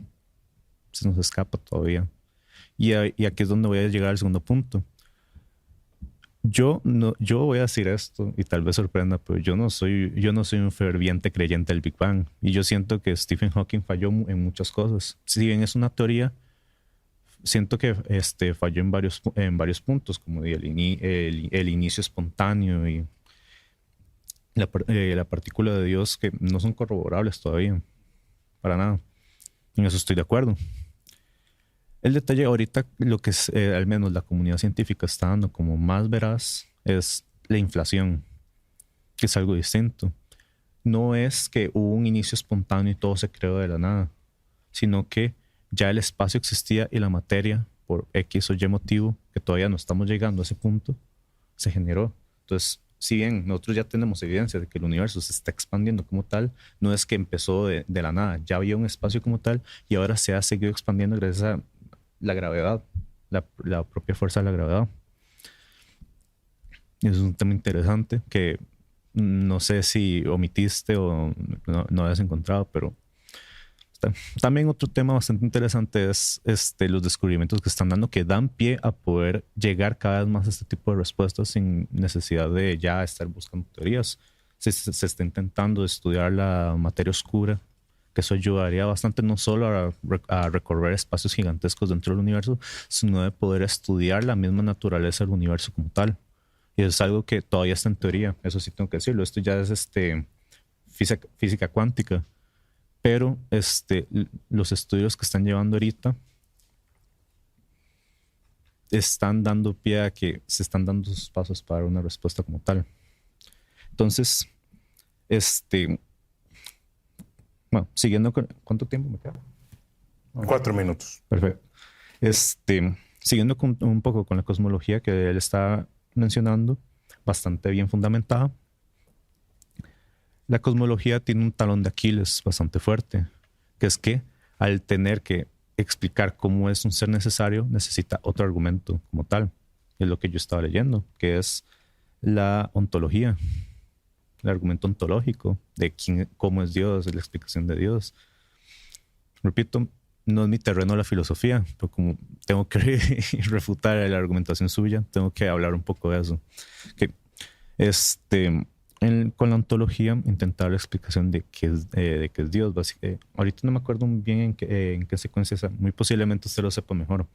S4: se nos escapa todavía. Y aquí es donde voy a llegar al segundo punto. Yo voy a decir esto y tal vez sorprenda, pero yo no soy un ferviente creyente del Big Bang y yo siento que Stephen Hawking falló en muchas cosas. Si bien es una teoría, siento que falló en varios puntos, como el inicio espontáneo y la partícula de Dios, que no son corroborables todavía, para nada. En eso estoy de acuerdo. El detalle ahorita, lo que es, al menos la comunidad científica está dando como más veraz, es la inflación, que es algo distinto. no es que hubo un inicio espontáneo y todo se creó de la nada, sino que ya el espacio existía y la materia, por X o Y motivo, que todavía no estamos llegando a ese punto, se generó. Entonces, si bien nosotros ya tenemos evidencia de que el universo se está expandiendo como tal, no es que empezó de la nada, ya había un espacio como tal y ahora se ha seguido expandiendo gracias a la gravedad, la propia fuerza de la gravedad. Y eso es un tema interesante que no sé si omitiste o no habías encontrado, pero también otro tema bastante interesante es los descubrimientos que están dando, que dan pie a poder llegar cada vez más a este tipo de respuestas sin necesidad de ya estar buscando teorías. Se está intentando estudiar la materia oscura, que eso ayudaría bastante no solo a recorrer espacios gigantescos dentro del universo, sino de poder estudiar la misma naturaleza del universo como tal. Y eso es algo que todavía está en teoría, eso sí tengo que decirlo. Esto ya es física cuántica. Pero los estudios que están llevando ahorita están dando pie a que se están dando sus pasos para una respuesta como tal. Entonces, bueno, siguiendo con... ¿Cuánto tiempo me queda?
S2: 4 minutos.
S4: Perfecto. Siguiendo un poco con la cosmología que él está mencionando, bastante bien fundamentada. La cosmología tiene un talón de Aquiles bastante fuerte, que es que al tener que explicar cómo es un ser necesario, necesita otro argumento como tal. Es lo que yo estaba leyendo, que es la ontología, el argumento ontológico de cómo es Dios, la explicación de Dios. Repito, no es mi terreno la filosofía, pero como tengo que refutar la argumentación suya, tengo que hablar un poco de eso. Que con la ontología intentar la explicación de qué es Dios. Ahorita no me acuerdo muy bien en qué secuencia es, muy posiblemente usted lo sepa mejor,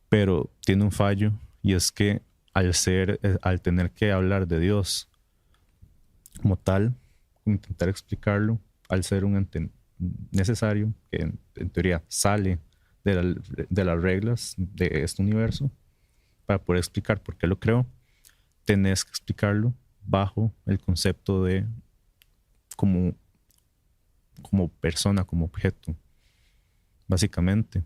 S4: pero tiene un fallo, y es que al tener que hablar de Dios como tal, intentar explicarlo, al ser un ente necesario, que en teoría sale de las reglas de este universo, para poder explicar por qué lo creó, tenés que explicarlo bajo el concepto de como persona, como objeto, básicamente.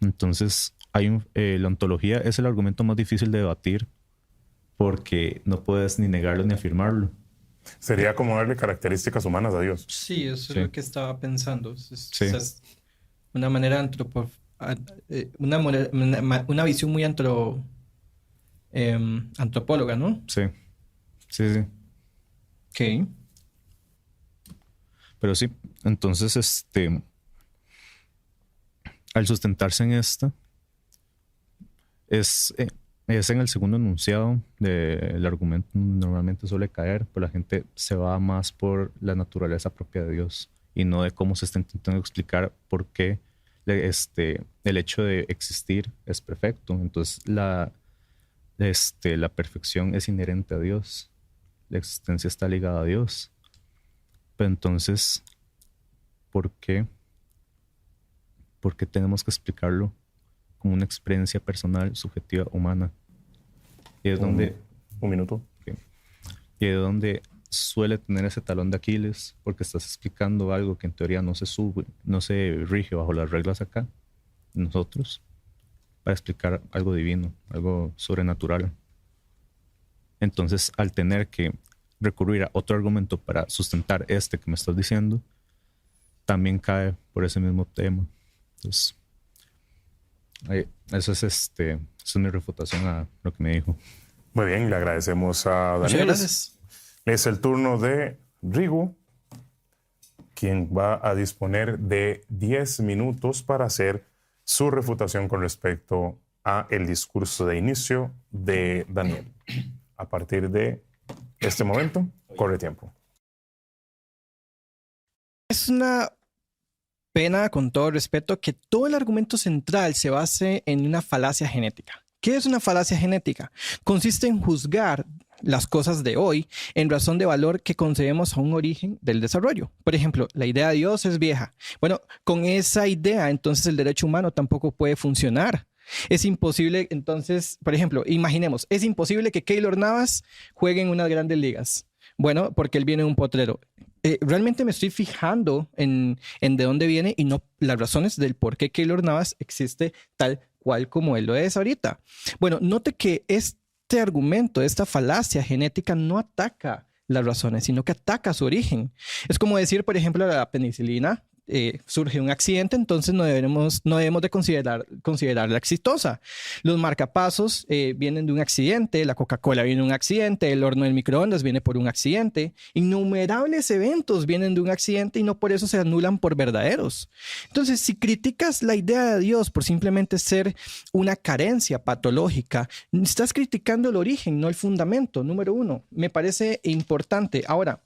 S4: Entonces, la ontología es el argumento más difícil de debatir porque no puedes ni negarlo ni afirmarlo.
S2: Sería como darle características humanas a Dios.
S3: Sí, eso
S4: Sí.
S3: es lo que estaba pensando.
S4: Sí.
S3: Es una manera una visión muy antropóloga, ¿no?
S4: Sí, sí, sí.
S3: Ok.
S4: Pero sí, entonces, al sustentarse en esta, es en el segundo enunciado del argumento. Normalmente suele caer, pero la gente se va más por la naturaleza propia de Dios y no de cómo se está intentando explicar por qué el hecho de existir es perfecto. Entonces, la perfección es inherente a Dios. La existencia está ligada a Dios. Pero entonces, ¿por qué? ¿Por qué tenemos que explicarlo como una experiencia personal, subjetiva, humana? Y es donde...
S2: Un minuto.
S4: Y es donde suele tener ese talón de Aquiles, porque estás explicando algo que en teoría no se rige bajo las reglas acá, nosotros, para explicar algo divino, algo sobrenatural. Entonces, al tener que recurrir a otro argumento para sustentar que me estás diciendo, también cae por ese mismo tema. Entonces, eso es mi refutación a lo que me dijo.
S2: Muy bien, le agradecemos a
S3: Muchas
S2: Daniel.
S3: gracias.
S2: Es el turno de Rigo, quien va a disponer de 10 minutos para hacer su refutación con respecto a el discurso de inicio de Daniel. A partir de este momento, corre tiempo.
S3: Es una pena, con todo respeto, que todo el argumento central se base en una falacia genética. ¿Qué es una falacia genética? Consiste en juzgar las cosas de hoy en razón de valor que concebemos a un origen del desarrollo. Por ejemplo, la idea de Dios es vieja. Bueno, con esa idea, entonces el derecho humano tampoco puede funcionar, Es imposible, entonces, por ejemplo, imaginemos, es imposible que Keylor Navas juegue en unas grandes ligas. Bueno, porque él viene de un potrero. Realmente me estoy fijando en de dónde viene y no las razones del por qué Keylor Navas existe tal cual como él lo es ahorita. Bueno, note que este argumento, esta falacia genética no ataca las razones, sino que ataca su origen. Es como decir, por ejemplo, la penicilina. Surge un accidente, entonces no debemos de considerarla exitosa. Los marcapasos vienen de un accidente, la Coca-Cola viene de un accidente, el horno del microondas viene por un accidente. Innumerables eventos vienen de un accidente y no por eso se anulan por verdaderos. Entonces, si criticas la idea de Dios por simplemente ser una carencia patológica, estás criticando el origen, no el fundamento. Número uno, me parece importante. Ahora,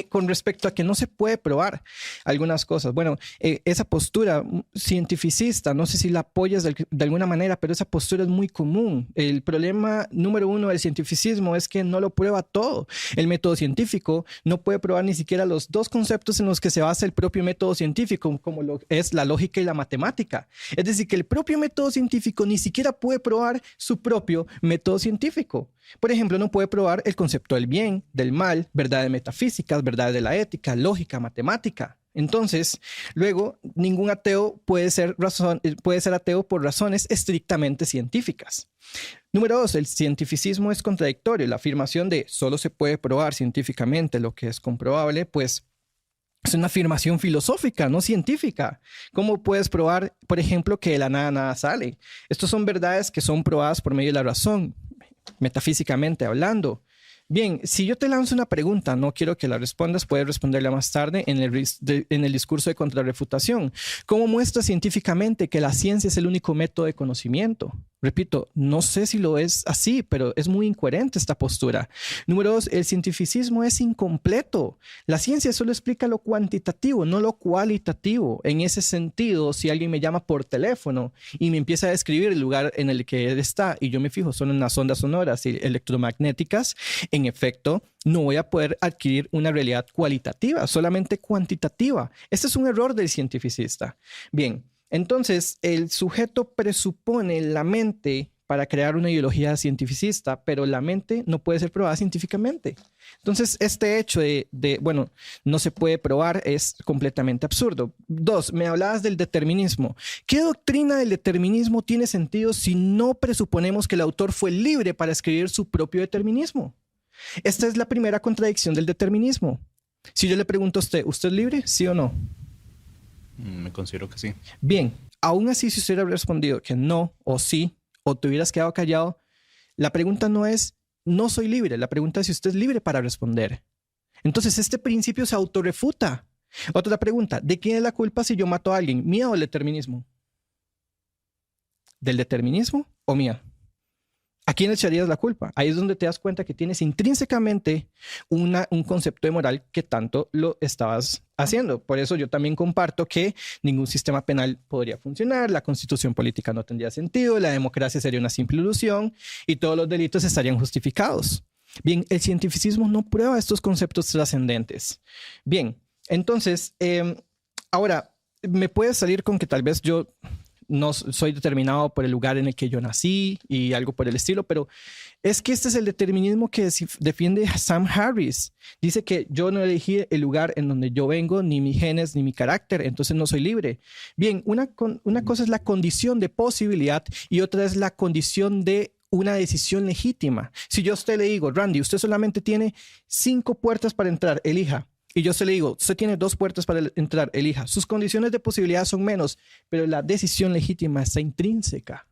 S3: con respecto a que no se puede probar algunas cosas. Bueno, esa postura cientificista, no sé si la apoyas de alguna manera, pero esa postura es muy común. El problema número uno del cientificismo es que no lo prueba todo. El método científico no puede probar ni siquiera los dos conceptos en los que se basa el propio método científico, como lo es la lógica y la matemática. Es decir, que el propio método científico ni siquiera puede probar su propio método científico. Por ejemplo, no puede probar el concepto del bien, del mal, verdades metafísicas, verdades de la ética, lógica, matemática. Entonces, luego, ningún ateo puede ser ateo por razones estrictamente científicas. Número dos, el cientificismo es contradictorio. La afirmación de solo se puede probar científicamente lo que es comprobable, pues es una afirmación filosófica, no científica. ¿Cómo puedes probar, por ejemplo, que de la nada nada sale? Estas son verdades que son probadas por medio de la razón, metafísicamente hablando. Bien, si yo te lanzo una pregunta, no quiero que la respondas, puedes responderla más tarde en el discurso de contrarrefutación. ¿Cómo muestra científicamente que la ciencia es el único método de conocimiento? Repito, no sé si lo es así, pero es muy incoherente esta postura. Número dos, el cientificismo es incompleto. La ciencia solo explica lo cuantitativo, no lo cualitativo. En ese sentido, si alguien me llama por teléfono y me empieza a describir el lugar en el que él está y yo me fijo, son unas ondas sonoras y electromagnéticas, en efecto, no voy a poder adquirir una realidad cualitativa, solamente cuantitativa. Este es un error del cientificista. Bien. Entonces, el sujeto presupone la mente para crear una ideología cientificista, pero la mente no puede ser probada científicamente. Entonces, este hecho bueno, no se puede probar es completamente absurdo. Dos, me hablabas del determinismo. ¿Qué doctrina del determinismo tiene sentido si no presuponemos que el autor fue libre para escribir su propio determinismo? Esta es la primera contradicción del determinismo. Si yo le pregunto a usted, ¿usted es libre? ¿Sí o no?
S4: Me considero que sí.
S3: Bien, aún así si usted hubiera respondido que no o sí, o te hubieras quedado callado, la pregunta no es no soy libre, la pregunta es si usted es libre para responder. Entonces este principio se autorrefuta. Otra pregunta, ¿de quién es la culpa si yo mato a alguien? ¿Mía o del determinismo? ¿Del determinismo o mía? ¿A quién echarías la culpa? Ahí es donde te das cuenta que tienes intrínsecamente un concepto de moral que tanto lo estabas haciendo. Por eso yo también comparto que ningún sistema penal podría funcionar, la constitución política no tendría sentido, la democracia sería una simple ilusión y todos los delitos estarían justificados. Bien, el cientificismo no prueba estos conceptos trascendentes. Bien, entonces, ahora, me puede salir con que tal vez yo no soy determinado por el lugar en el que yo nací y algo por el estilo, pero es que este es el determinismo que defiende Sam Harris. Dice que yo no elegí el lugar en donde yo vengo, ni mis genes, ni mi carácter, entonces no soy libre. Bien, una cosa es la condición de posibilidad y otra es la condición de una decisión legítima. Si yo a usted le digo, Randy, usted solamente tiene 5 puertas para entrar, elija. Y yo se le digo, usted tiene 2 puertas para entrar, elija. Sus condiciones de posibilidad son menos, pero la decisión legítima está intrínseca.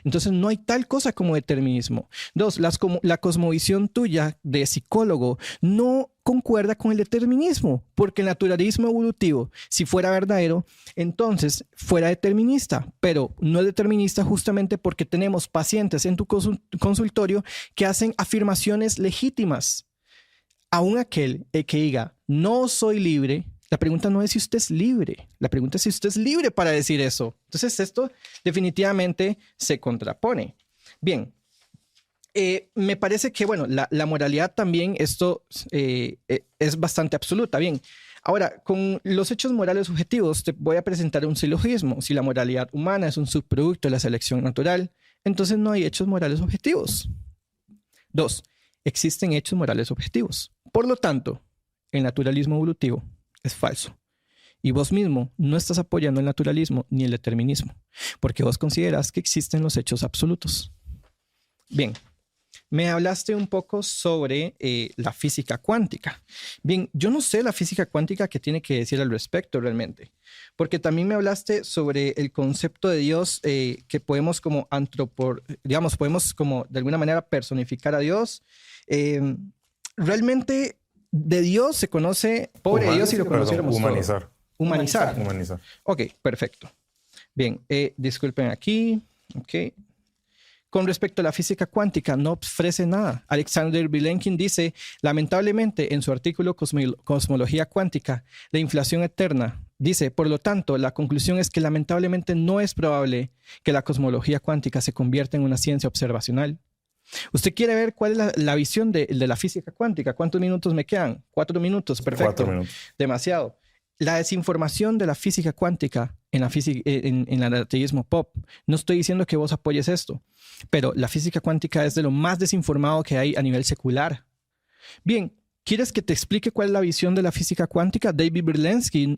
S3: Entonces no hay tal cosa como determinismo. 2, la cosmovisión tuya de psicólogo no concuerda con el determinismo, porque el naturalismo evolutivo, si fuera verdadero, entonces fuera determinista, pero no es determinista justamente porque tenemos pacientes en tu consultorio que hacen afirmaciones legítimas. Aún aquel que diga, no soy libre, la pregunta no es si usted es libre, la pregunta es si usted es libre para decir eso. Entonces esto definitivamente se contrapone. Bien, me parece que, bueno, la moralidad también, esto es bastante absoluta. Bien, Ahora, con los hechos morales objetivos te voy a presentar un silogismo. Si la moralidad humana es un subproducto de la selección natural, entonces no hay hechos morales objetivos. 2. Existen hechos morales objetivos. Por lo tanto, el naturalismo evolutivo es falso. Y vos mismo no estás apoyando el naturalismo ni el determinismo, porque vos consideras que existen los hechos absolutos. Bien, me hablaste un poco sobre la física cuántica. Bien, yo no sé la física cuántica qué tiene que decir al respecto realmente, porque también me hablaste sobre el concepto de Dios que podemos como podemos como de alguna manera personificar a Dios. Realmente de Dios se conoce, pobre Dios si lo conociéramos
S2: humanizar.
S3: todo. Humanizar.
S2: Humanizar.
S3: Ok, perfecto. Bien, disculpen aquí. Ok. Con respecto a la física cuántica, no ofrece nada. Alexander Vilenkin dice, lamentablemente, en su artículo Cosmología cuántica, la inflación eterna, dice, por lo tanto, la conclusión es que lamentablemente no es probable que la cosmología cuántica se convierta en una ciencia observacional. ¿Usted quiere ver cuál es la visión de la física cuántica? ¿Cuántos minutos me quedan? 4 minutos, perfecto.
S2: 4 minutos.
S3: Demasiado. La desinformación de la física cuántica en el relativismo pop. No estoy diciendo que vos apoyes esto, pero la física cuántica es de lo más desinformado que hay a nivel secular. Bien, ¿quieres que te explique cuál es la visión de la física cuántica? David Berlinski,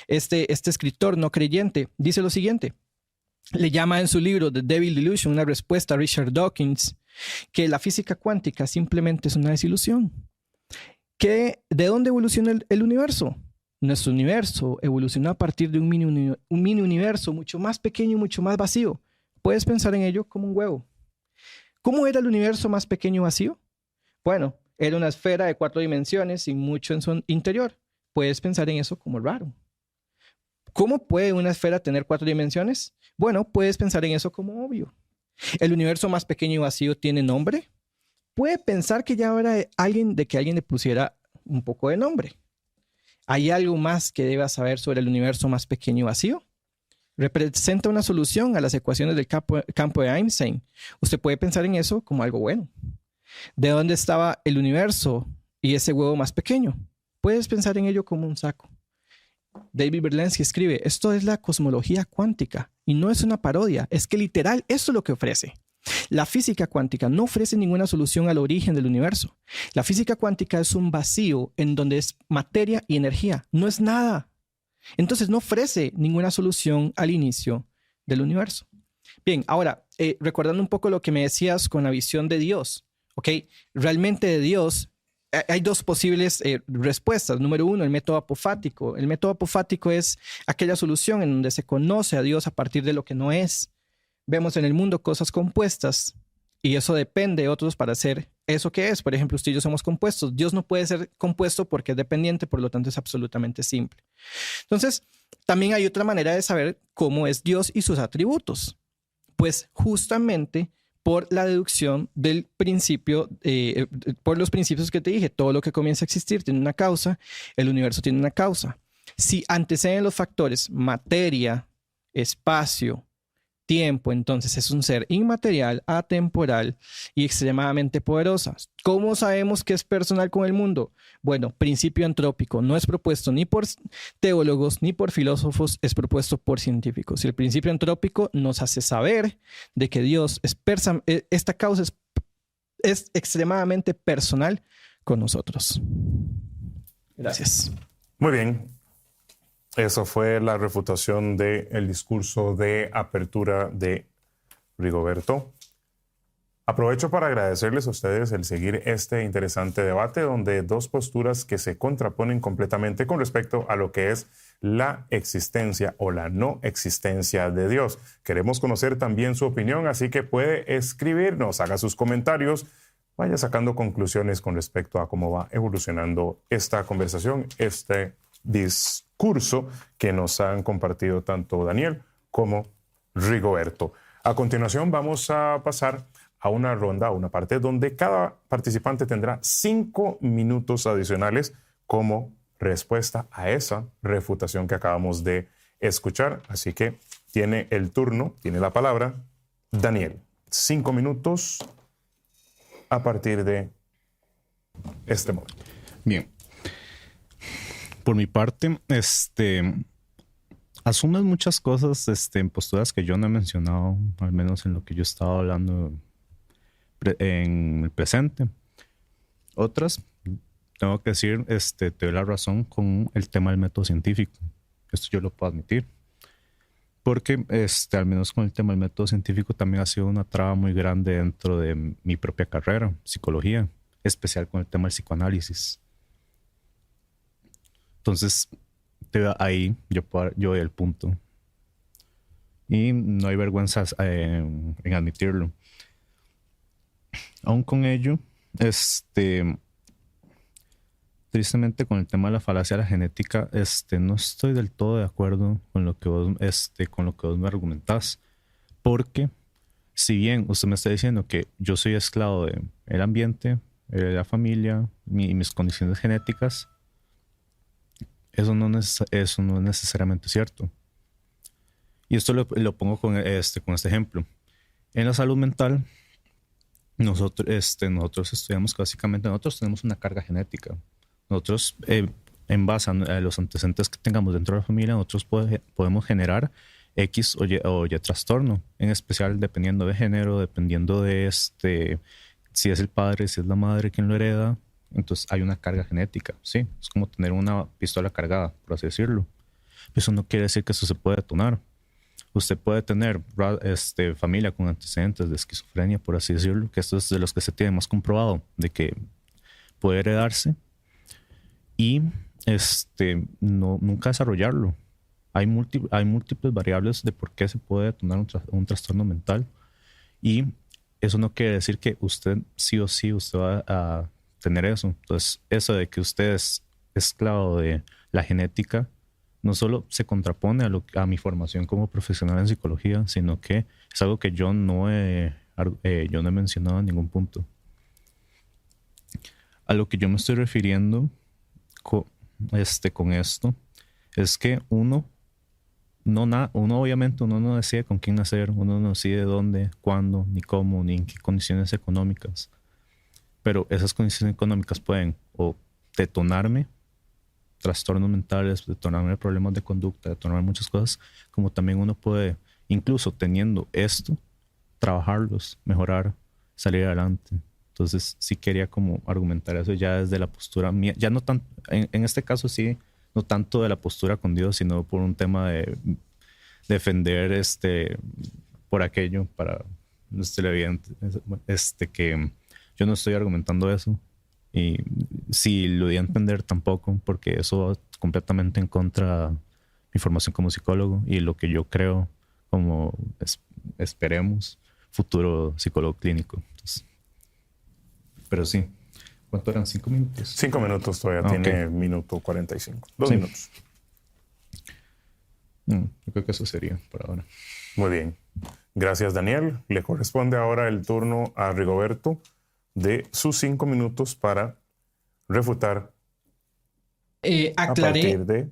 S3: este escritor no creyente, dice lo siguiente. Le llama en su libro The Devil Delusion, una respuesta a Richard Dawkins, que la física cuántica simplemente es una desilusión. ¿De dónde evoluciona el universo? Nuestro universo evolucionó a partir de un mini universo mucho más pequeño y mucho más vacío. Puedes pensar en ello como un huevo. ¿Cómo era el universo más pequeño y vacío? Bueno, era una esfera de 4 dimensiones sin mucho en su interior. Puedes pensar en eso como raro. ¿Cómo puede una esfera tener 4 dimensiones? Bueno, puedes pensar en eso como obvio. ¿El universo más pequeño y vacío tiene nombre? Puede pensar que ya era que alguien le pusiera un poco de nombre. ¿Hay algo más que debas saber sobre el universo más pequeño y vacío? Representa una solución a las ecuaciones del campo de Einstein. Usted puede pensar en eso como algo bueno. ¿De dónde estaba el universo y ese huevo más pequeño? Puedes pensar en ello como un saco. David Berlinski escribe, esto es la cosmología cuántica y no es una parodia, es que literal esto es lo que ofrece. La física cuántica no ofrece ninguna solución al origen del universo. La física cuántica es un vacío en donde es materia y energía, no es nada. Entonces no ofrece ninguna solución al inicio del universo. Bien, ahora, recordando un poco lo que me decías con la visión de Dios, ¿ok? Realmente de Dios hay 2 posibles respuestas. Número 1, el método apofático. El método apofático es aquella solución en donde se conoce a Dios a partir de lo que no es. Vemos en el mundo cosas compuestas y eso depende de otros para hacer eso que es. Por ejemplo, usted y yo somos compuestos. Dios no puede ser compuesto porque es dependiente, por lo tanto es absolutamente simple. Entonces, también hay otra manera de saber cómo es Dios y sus atributos. Pues justamente por la deducción del principio, por los principios que te dije, todo lo que comienza a existir tiene una causa, el universo tiene una causa. Si anteceden los factores materia, espacio, tiempo, entonces es un ser inmaterial, atemporal y extremadamente poderosa. ¿Cómo sabemos que es personal con el mundo? Bueno, principio antrópico no es propuesto ni por teólogos ni por filósofos, es propuesto por científicos. Y el principio antrópico nos hace saber de que Dios esta causa es extremadamente personal con nosotros. Gracias.
S2: Muy bien. Eso fue la refutación del discurso de apertura de Rigoberto. Aprovecho para agradecerles a ustedes el seguir este interesante debate donde 2 posturas que se contraponen completamente con respecto a lo que es la existencia o la no existencia de Dios. Queremos conocer también su opinión, así que puede escribirnos, haga sus comentarios, vaya sacando conclusiones con respecto a cómo va evolucionando esta conversación, este discurso que nos han compartido tanto Daniel como Rigoberto. A continuación vamos a pasar a una ronda, a una parte donde cada participante tendrá 5 minutos adicionales como respuesta a esa refutación que acabamos de escuchar. Así que tiene el turno, tiene la palabra Daniel. 5 minutos a partir de este momento.
S4: Bien. Por mi parte, asumes muchas cosas en posturas que yo no he mencionado, al menos en lo que yo estaba hablando en el presente. Otras, tengo que decir, te doy la razón con el tema del método científico. Esto yo lo puedo admitir. Porque, al menos con el tema del método científico, también ha sido una traba muy grande dentro de mi propia carrera, psicología, especial con el tema del psicoanálisis. Entonces, ahí yo doy el punto. Y no hay vergüenza en admitirlo. Aún con ello, tristemente con el tema de la falacia de la genética, no estoy del todo de acuerdo con lo que vos, me argumentás. Porque si bien usted me está diciendo que yo soy esclavo del ambiente, de la familia y mis condiciones genéticas, eso no es necesariamente cierto. Y esto lo pongo con este ejemplo. En la salud mental, nosotros estudiamos que básicamente nosotros tenemos una carga genética. Nosotros, en base a los antecedentes que tengamos dentro de la familia, nosotros podemos generar X o Y trastorno, en especial dependiendo de género, dependiendo de si es el padre, si es la madre quien lo hereda. Entonces hay una carga genética, ¿sí? Es como tener una pistola cargada, por así decirlo. Eso no quiere decir que eso se puede detonar. Usted puede tener familia con antecedentes de esquizofrenia, por así decirlo, que esto es de los que se tiene más comprobado de que puede heredarse, y nunca desarrollarlo. Hay múltiples variables de por qué se puede detonar un trastorno mental, y eso no quiere decir que usted sí o sí usted va a tener eso. Entonces, eso de que usted es esclavo de la genética no solo se contrapone a mi formación como profesional en psicología, sino que es algo que yo no he mencionado en ningún punto. A lo que yo me estoy refiriendo con esto es que uno obviamente no decide con quién nacer, uno no decide dónde, cuándo, ni cómo, ni en qué condiciones económicas. Pero esas condiciones económicas pueden o detonarme trastornos mentales, detonarme problemas de conducta, detonarme muchas cosas, como también uno puede, incluso teniendo esto, trabajarlos, mejorar, salir adelante. Entonces sí quería como argumentar eso ya desde la postura mía, ya no tanto, en este caso sí, no tanto de la postura con Dios, sino por un tema de defender por aquello, para evidente, que yo no estoy argumentando eso. Y si lo di a entender tampoco, porque eso va completamente en contra de mi formación como psicólogo y lo que yo creo como esperemos futuro psicólogo clínico. Entonces, pero sí, ¿cuánto eran? 5 minutos.
S2: 5 minutos todavía, tiene minuto 45. 2 minutos.
S4: Yo creo que eso sería por ahora.
S2: Muy bien. Gracias, Daniel. Le corresponde ahora el turno a Rigoberto de sus 5 minutos para refutar a partir de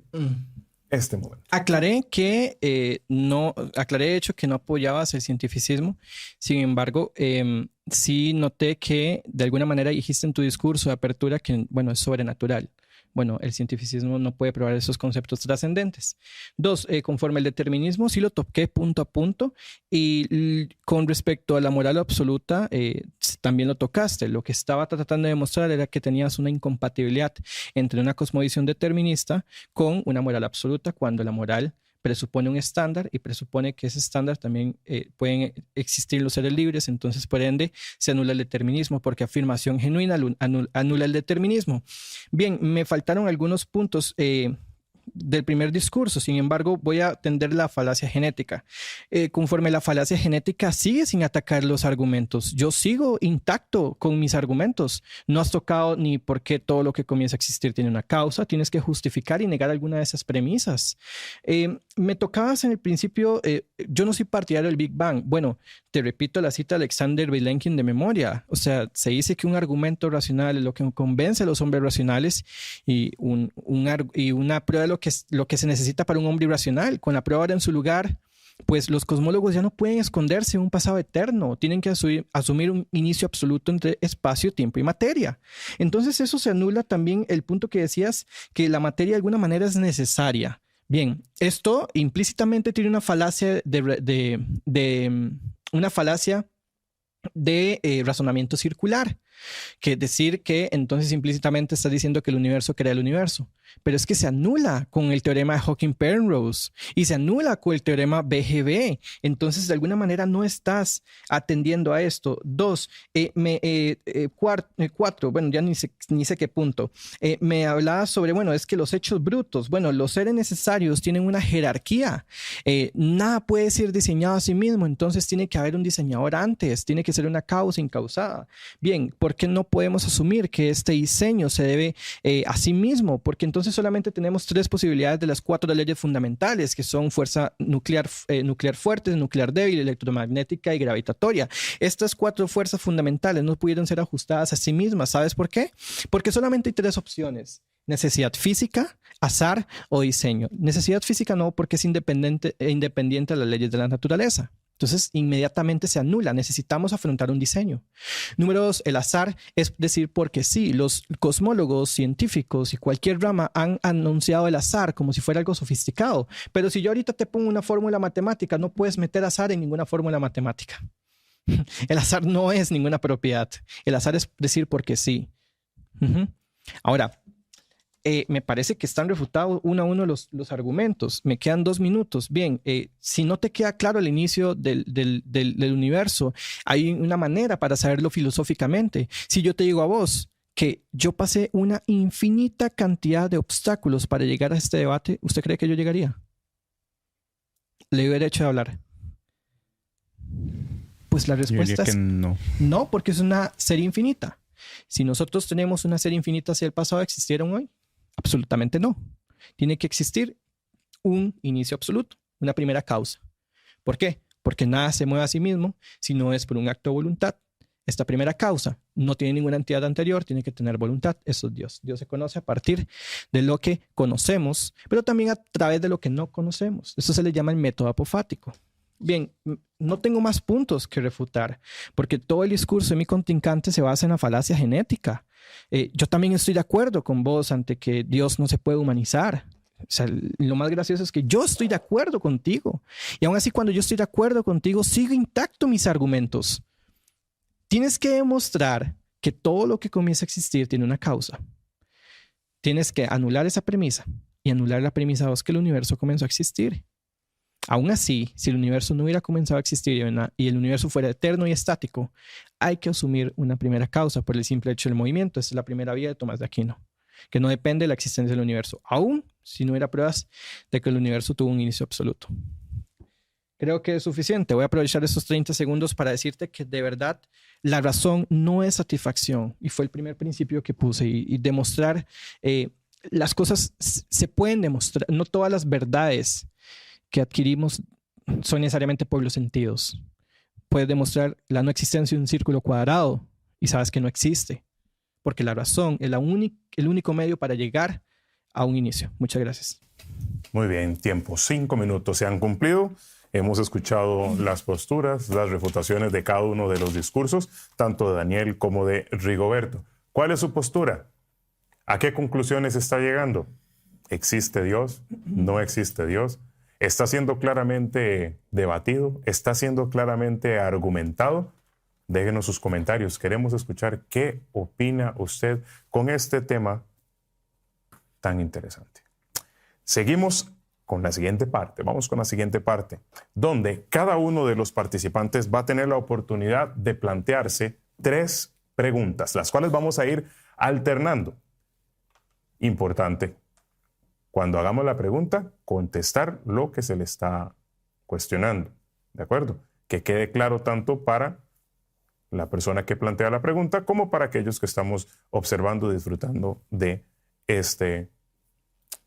S2: este momento.
S3: Aclaré de hecho que no apoyabas el cientificismo. Sin embargo, sí noté que de alguna manera dijiste en tu discurso de apertura que, bueno, es sobrenatural. Bueno, el cientificismo no puede probar esos conceptos trascendentes. 2, conforme el determinismo, sí lo toqué punto a punto. Y con respecto a la moral absoluta, también lo tocaste. Lo que estaba tratando de demostrar era que tenías una incompatibilidad entre una cosmovisión determinista con una moral absoluta, cuando la moral presupone un estándar y presupone que ese estándar también pueden existir los seres libres. Entonces, por ende, se anula el determinismo, porque afirmación genuina anula el determinismo. Bien, me faltaron algunos puntos del primer discurso. Sin embargo, voy a atender la falacia genética. Conforme la falacia genética sigue sin atacar los argumentos. Yo sigo intacto con mis argumentos. No has tocado ni por qué todo lo que comienza a existir tiene una causa. Tienes que justificar y negar alguna de esas premisas. Me tocabas en el principio, yo no soy partidario del Big Bang. Bueno, te repito la cita de Alexander Vilenkin de memoria. O sea, se dice que un argumento racional es lo que convence a los hombres racionales, y una prueba de lo que se necesita para un hombre irracional. Con la prueba ahora en su lugar, pues los cosmólogos ya no pueden esconderse en un pasado eterno, tienen que asumir un inicio absoluto entre espacio, tiempo y materia. Entonces eso se anula también el punto que decías, que la materia de alguna manera es necesaria. Bien, esto implícitamente tiene una falacia de razonamiento circular, que es decir que entonces implícitamente estás diciendo que el universo crea el universo, pero es que se anula con el teorema de Hawking-Penrose y se anula con el teorema BGB. Entonces de alguna manera no estás atendiendo a esto. 2, cuatro, bueno, ya ni sé qué punto. Me hablaba sobre, bueno, es que los hechos brutos, bueno, los seres necesarios tienen una jerarquía. Nada puede ser diseñado a sí mismo, entonces tiene que haber un diseñador antes, tiene que ser una causa incausada. Bien, ¿por qué no podemos asumir que este diseño se debe a sí mismo? Porque entonces solamente tenemos 3 posibilidades de las 4 leyes fundamentales, que son fuerza nuclear fuerte, nuclear débil, electromagnética y gravitatoria. Estas 4 fuerzas fundamentales no pudieron ser ajustadas a sí mismas. ¿Sabes por qué? Porque solamente hay 3 opciones: necesidad física, azar o diseño. Necesidad física no, porque es independiente de las leyes de la naturaleza. Entonces, inmediatamente se anula. Necesitamos afrontar un diseño. Número 2, el azar, es decir, porque sí, los cosmólogos, científicos y cualquier rama han anunciado el azar como si fuera algo sofisticado. Pero si yo ahorita te pongo una fórmula matemática, no puedes meter azar en ninguna fórmula matemática. El azar no es ninguna propiedad. El azar es decir porque sí. Ahora, me parece que están refutados uno a uno los argumentos. Me quedan 2 minutos. Bien, si no te queda claro el inicio del universo, hay una manera para saberlo filosóficamente. Si yo te digo a vos que yo pasé una infinita cantidad de obstáculos para llegar a este debate, ¿usted cree que yo llegaría? ¿Le hubiera hecho de hablar? Pues la respuesta es
S4: no.
S3: No, porque es una serie infinita. Si nosotros tenemos una serie infinita hacia el pasado, ¿existieron hoy? Absolutamente no. Tiene que existir un inicio absoluto, una primera causa. ¿Por qué? Porque nada se mueve a sí mismo si no es por un acto de voluntad. Esta primera causa no tiene ninguna entidad anterior, tiene que tener voluntad. Eso es Dios. Dios se conoce a partir de lo que conocemos, pero también a través de lo que no conocemos. Eso se le llama el método apofático. Bien, no tengo más puntos que refutar, porque todo el discurso de mi contrincante se basa en la falacia genética. Yo también estoy de acuerdo con vos ante que Dios no se puede humanizar. O sea, lo más gracioso es que yo estoy de acuerdo contigo. Y aún así, cuando yo estoy de acuerdo contigo, sigo intacto mis argumentos. Tienes que demostrar que todo lo que comienza a existir tiene una causa. Tienes que anular esa premisa y anular la premisa 2, que el universo comenzó a existir. Aún así, si el universo no hubiera comenzado a existir y el universo fuera eterno y estático, hay que asumir una primera causa por el simple hecho del movimiento. Esta es la primera vía de Tomás de Aquino, que no depende de la existencia del universo, aún si no hubiera pruebas de que el universo tuvo un inicio absoluto. Creo que es suficiente. Voy a aprovechar estos 30 segundos para decirte que de verdad la razón no es satisfacción, y fue el primer principio que puse, y demostrar las cosas se pueden demostrar. No todas las verdades que adquirimos son necesariamente por los sentidos. Puedes demostrar la no existencia de un círculo cuadrado y sabes que no existe, porque la razón es el único medio para llegar a un inicio. Muchas gracias.
S2: Muy bien, tiempo. 5 minutos se han cumplido. Hemos escuchado las posturas, las refutaciones de cada uno de los discursos, tanto de Daniel como de Rigoberto. ¿Cuál es su postura? ¿A qué conclusiones está llegando? ¿Existe Dios? ¿No existe Dios? ¿Está siendo claramente debatido? ¿Está siendo claramente argumentado? Déjenos sus comentarios. Queremos escuchar qué opina usted con este tema tan interesante. Seguimos con la siguiente parte. Vamos con la siguiente parte, donde cada uno de los participantes va a tener la oportunidad de plantearse 3 preguntas, las cuales vamos a ir alternando. Importante. Cuando hagamos la pregunta, contestar lo que se le está cuestionando. ¿De acuerdo? Que quede claro tanto para la persona que plantea la pregunta como para aquellos que estamos observando y disfrutando de este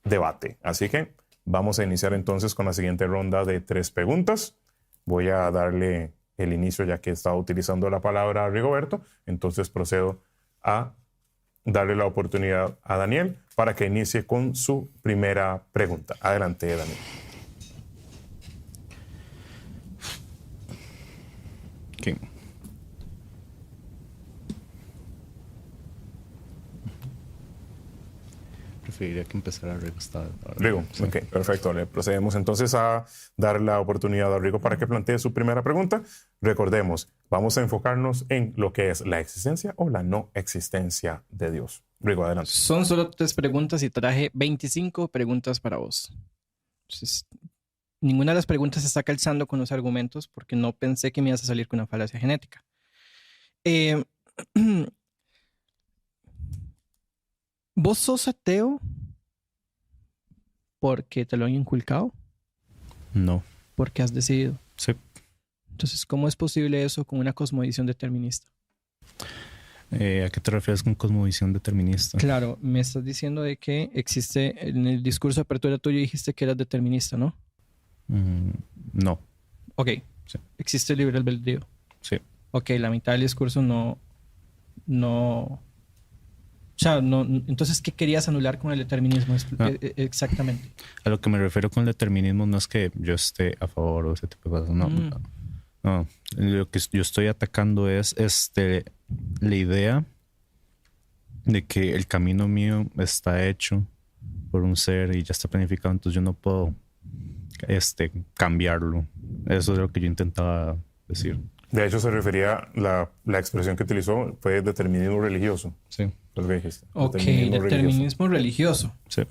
S2: debate. Así que vamos a iniciar entonces con la siguiente ronda de 3 preguntas. Voy a darle el inicio ya que estaba utilizando la palabra Rigoberto. Entonces procedo a darle la oportunidad a Daniel para que inicie con su primera pregunta. Adelante, Daniel.
S4: preferiría que empezara Rigo.
S2: Rigo,
S4: Sí.
S2: ok, perfecto. Le procedemos entonces a dar la oportunidad a Rigo para que plantee su primera pregunta. Recordemos, vamos a enfocarnos en lo que es la existencia o la no existencia de Dios. Rigo, adelante.
S3: Son solo 3 preguntas y traje 25 preguntas para vos. Entonces, ninguna de las preguntas se está calzando con los argumentos porque no pensé que me ibas a salir con una falacia genética. ¿Vos sos ateo porque te lo han inculcado?
S4: No.
S3: ¿Porque has decidido?
S4: Sí.
S3: Entonces, ¿cómo es posible eso con una cosmovisión determinista?
S4: ¿A qué te refieres con cosmovisión determinista?
S3: Claro, me estás diciendo de que existe, en el discurso de apertura tuyo dijiste que eras determinista, ¿no?
S4: No.
S3: Ok.
S4: Sí.
S3: Existe el libre albedrío.
S4: Sí.
S3: Ok, la mitad del discurso no. O sea, no. Entonces, ¿qué querías anular con el determinismo? Exactamente.
S4: A lo que me refiero con el determinismo no es que yo esté a favor o ese tipo de cosas. No. No. Lo que yo estoy atacando es la idea de que el camino mío está hecho por un ser y ya está planificado, entonces yo no puedo cambiarlo. Eso es lo que yo intentaba decir.
S2: De hecho, se refería, la expresión que utilizó fue determinismo religioso.
S4: Sí.
S2: Lo que dijiste.
S3: Ok, determinismo religioso.
S4: Sí.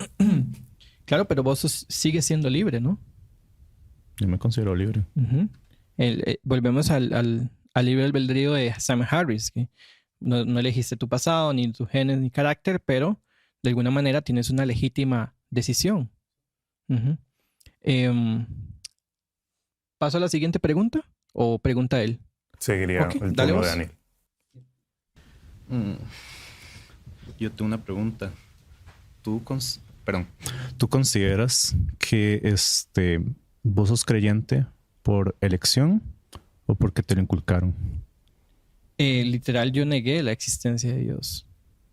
S3: Claro, pero vos sigues siendo libre, ¿no?
S4: Yo me considero libre.
S3: Uh-huh. Volvemos al libre albedrío de Sam Harris, que no elegiste tu pasado, ni tus genes, ni carácter, pero de alguna manera tienes una legítima decisión. Uh-huh. ¿Paso a la siguiente pregunta? ¿O pregunta él?
S2: Seguiría
S3: Ok,
S2: el
S3: dale
S2: turno
S3: vos.
S2: de Daniel.
S4: Yo tengo una pregunta. ¿Tú consideras que vos sos creyente por elección o porque te lo inculcaron?
S3: Literal, yo negué la existencia de Dios.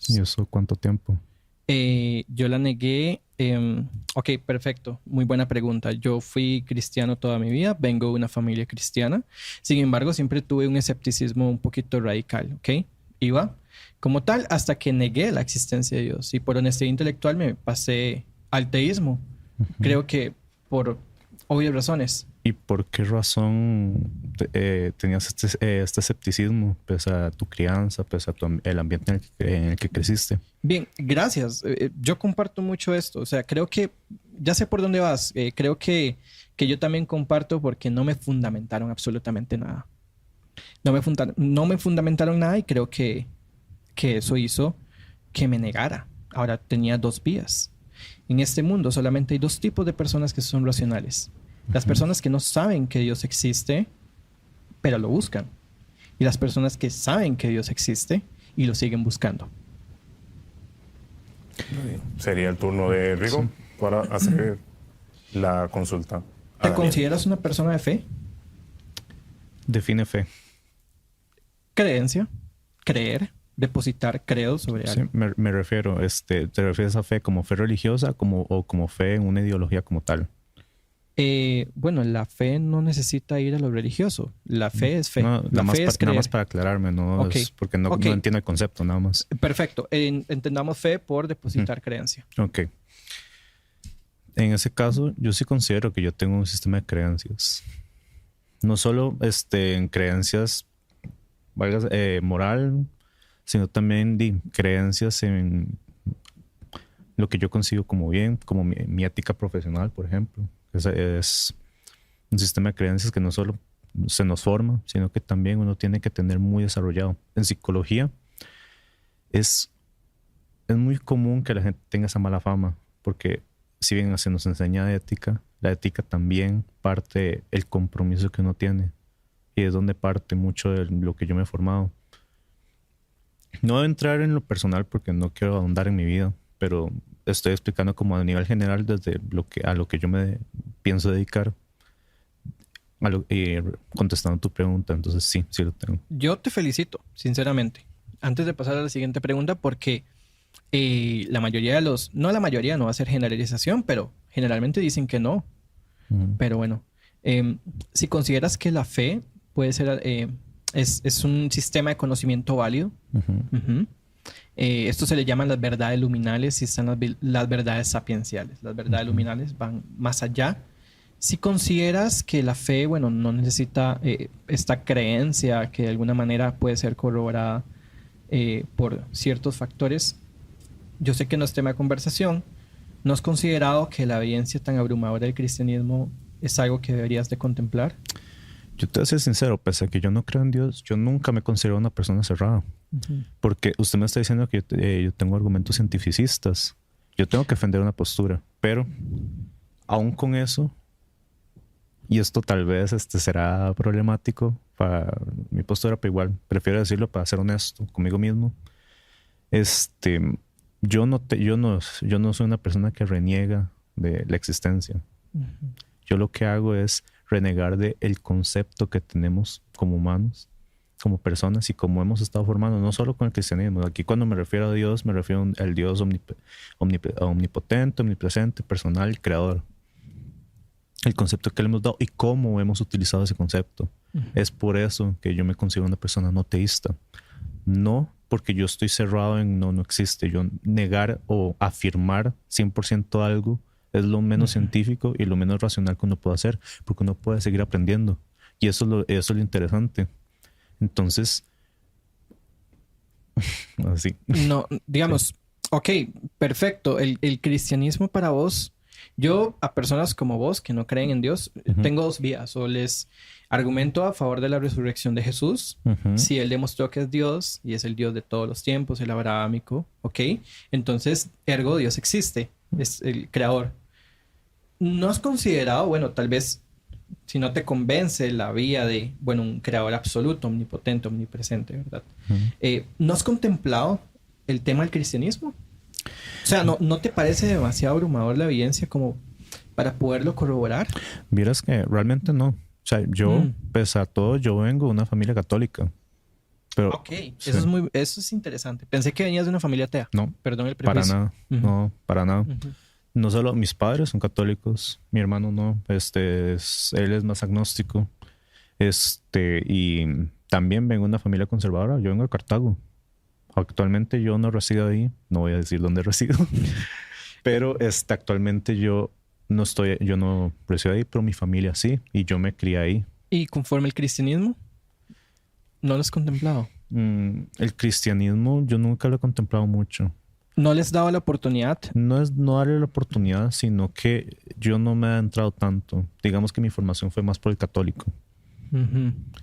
S4: ¿Y eso cuánto tiempo?
S3: Yo la negué. Ok, perfecto. Muy buena pregunta. Yo fui cristiano toda mi vida. Vengo de una familia cristiana. Sin embargo, siempre tuve un escepticismo un poquito radical. ¿Ok? Iba como tal hasta que negué la existencia de Dios. Y por honestidad intelectual me pasé al teísmo.
S4: Uh-huh.
S3: Creo que por obvias razones.
S4: ¿Y por qué razón tenías este escepticismo pese a tu crianza, pese a el ambiente en el que creciste?
S3: Bien, gracias. Yo comparto mucho esto. O sea, creo que ya sé por dónde vas. Creo que yo también comparto porque no me fundamentaron absolutamente nada. No me fundamentaron nada y creo que eso hizo que me negara. Ahora tenía 2 vías. En este mundo solamente hay 2 tipos de personas que son racionales. Las personas que no saben que Dios existe, pero lo buscan. Y las personas que saben que Dios existe y lo siguen buscando.
S2: Sería el turno de Rigo para hacer la consulta.
S3: ¿Te consideras una persona de fe?
S4: Define fe.
S3: Creencia, creer, depositar credo sobre
S4: Sí,
S3: algo.
S4: me refiero, ¿te refieres a fe como fe religiosa o como fe en una ideología como tal?
S3: Bueno, la fe no necesita ir a lo religioso. La fe es fe.
S4: No,
S3: La fe es
S4: nada
S3: creer.
S4: más para aclararme, ¿no?
S3: Ok.
S4: Es porque no entiendo el concepto, nada más.
S3: Perfecto. Entendamos fe por depositar creencia.
S4: Ok. En ese caso, yo sí considero que yo tengo un sistema de creencias. No solo en creencias moral, sino también de creencias en lo que yo consigo como bien, como mi ética profesional, por ejemplo. Es un sistema de creencias que no solo se nos forma, sino que también uno tiene que tener muy desarrollado. En psicología es muy común que la gente tenga esa mala fama, porque si bien se nos enseña ética, la ética también parte el compromiso que uno tiene. Y es donde parte mucho de lo que yo me he formado. No voy a entrar en lo personal porque no quiero ahondar en mi vida, pero estoy explicando como a nivel general desde a lo que yo me pienso dedicar. Contestando tu pregunta, entonces sí lo tengo.
S3: Yo te felicito, sinceramente. Antes de pasar a la siguiente pregunta, porque la mayoría de no la mayoría, no va a ser generalización, pero generalmente dicen que no.
S4: Uh-huh.
S3: Pero bueno, si consideras que la fe puede ser, es un sistema de conocimiento válido,
S4: Uh-huh.
S3: uh-huh, Esto se le llaman las verdades luminales y están las verdades sapienciales. Las verdades luminales van más allá. Si consideras que la fe, bueno, no necesita esta creencia que de alguna manera puede ser corroborada por ciertos factores, yo sé que no es tema de conversación. ¿No has considerado que la evidencia tan abrumadora del cristianismo es algo que deberías de contemplar?
S4: Yo te voy a ser sincero, pese a que yo no creo en Dios, yo nunca me considero una persona cerrada. Porque usted me está diciendo que yo tengo argumentos cientificistas. Yo tengo que defender una postura. Pero, aún con eso, y esto tal vez será problemático para mi postura, pero igual prefiero decirlo para ser honesto conmigo mismo. Yo no soy una persona que reniega de la existencia. Yo lo que hago es renegar de el concepto que tenemos como humanos, como personas y como hemos estado formando, no solo con el cristianismo. Aquí cuando me refiero a Dios, me refiero al Dios omnipotente, omnipresente, personal, creador. El concepto que le hemos dado y cómo hemos utilizado ese concepto. Es por eso que yo me considero una persona no teísta. No porque yo estoy cerrado en no existe. Yo negar o afirmar 100% algo es lo menos científico y lo menos racional que uno puede hacer, porque uno puede seguir aprendiendo. Y eso es lo interesante. Entonces, así.
S3: No, digamos, ok, perfecto. El cristianismo para vos, yo a personas como vos que no creen en Dios, tengo dos vías. O les argumento a favor de la resurrección de Jesús. Si Él demostró que es Dios y es el Dios de todos los tiempos, el abrahámico, ok. Entonces, ergo, Dios existe, es el creador. ¿No has considerado, bueno, tal vez si no te convence la vía de, bueno, un creador absoluto, omnipotente, omnipresente, ¿verdad? ¿No has contemplado el tema del cristianismo? O sea, ¿no te parece demasiado abrumador la evidencia como para poderlo corroborar?
S4: Vieras que realmente no. O sea, yo, pese a todo, yo vengo de una familia católica. Pero,
S3: ok,
S4: sí.
S3: Eso es interesante. Pensé que venías de una familia atea.
S4: No,
S3: perdón el prejuicio.
S4: Para nada. No, para nada. No solo mis padres son católicos, mi hermano no, él es más agnóstico, y también vengo de una familia conservadora. Yo vengo de Cartago. Actualmente yo no resido ahí, no voy a decir dónde resido, pero actualmente yo no resido ahí, pero mi familia sí, y yo me crié ahí.
S3: ¿Y conforme el cristianismo? ¿No lo has contemplado?
S4: El cristianismo yo nunca lo he contemplado mucho.
S3: ¿No les daba la oportunidad?
S4: No es no darle la oportunidad, sino que yo no me he adentrado tanto. Digamos que mi formación fue más por el católico.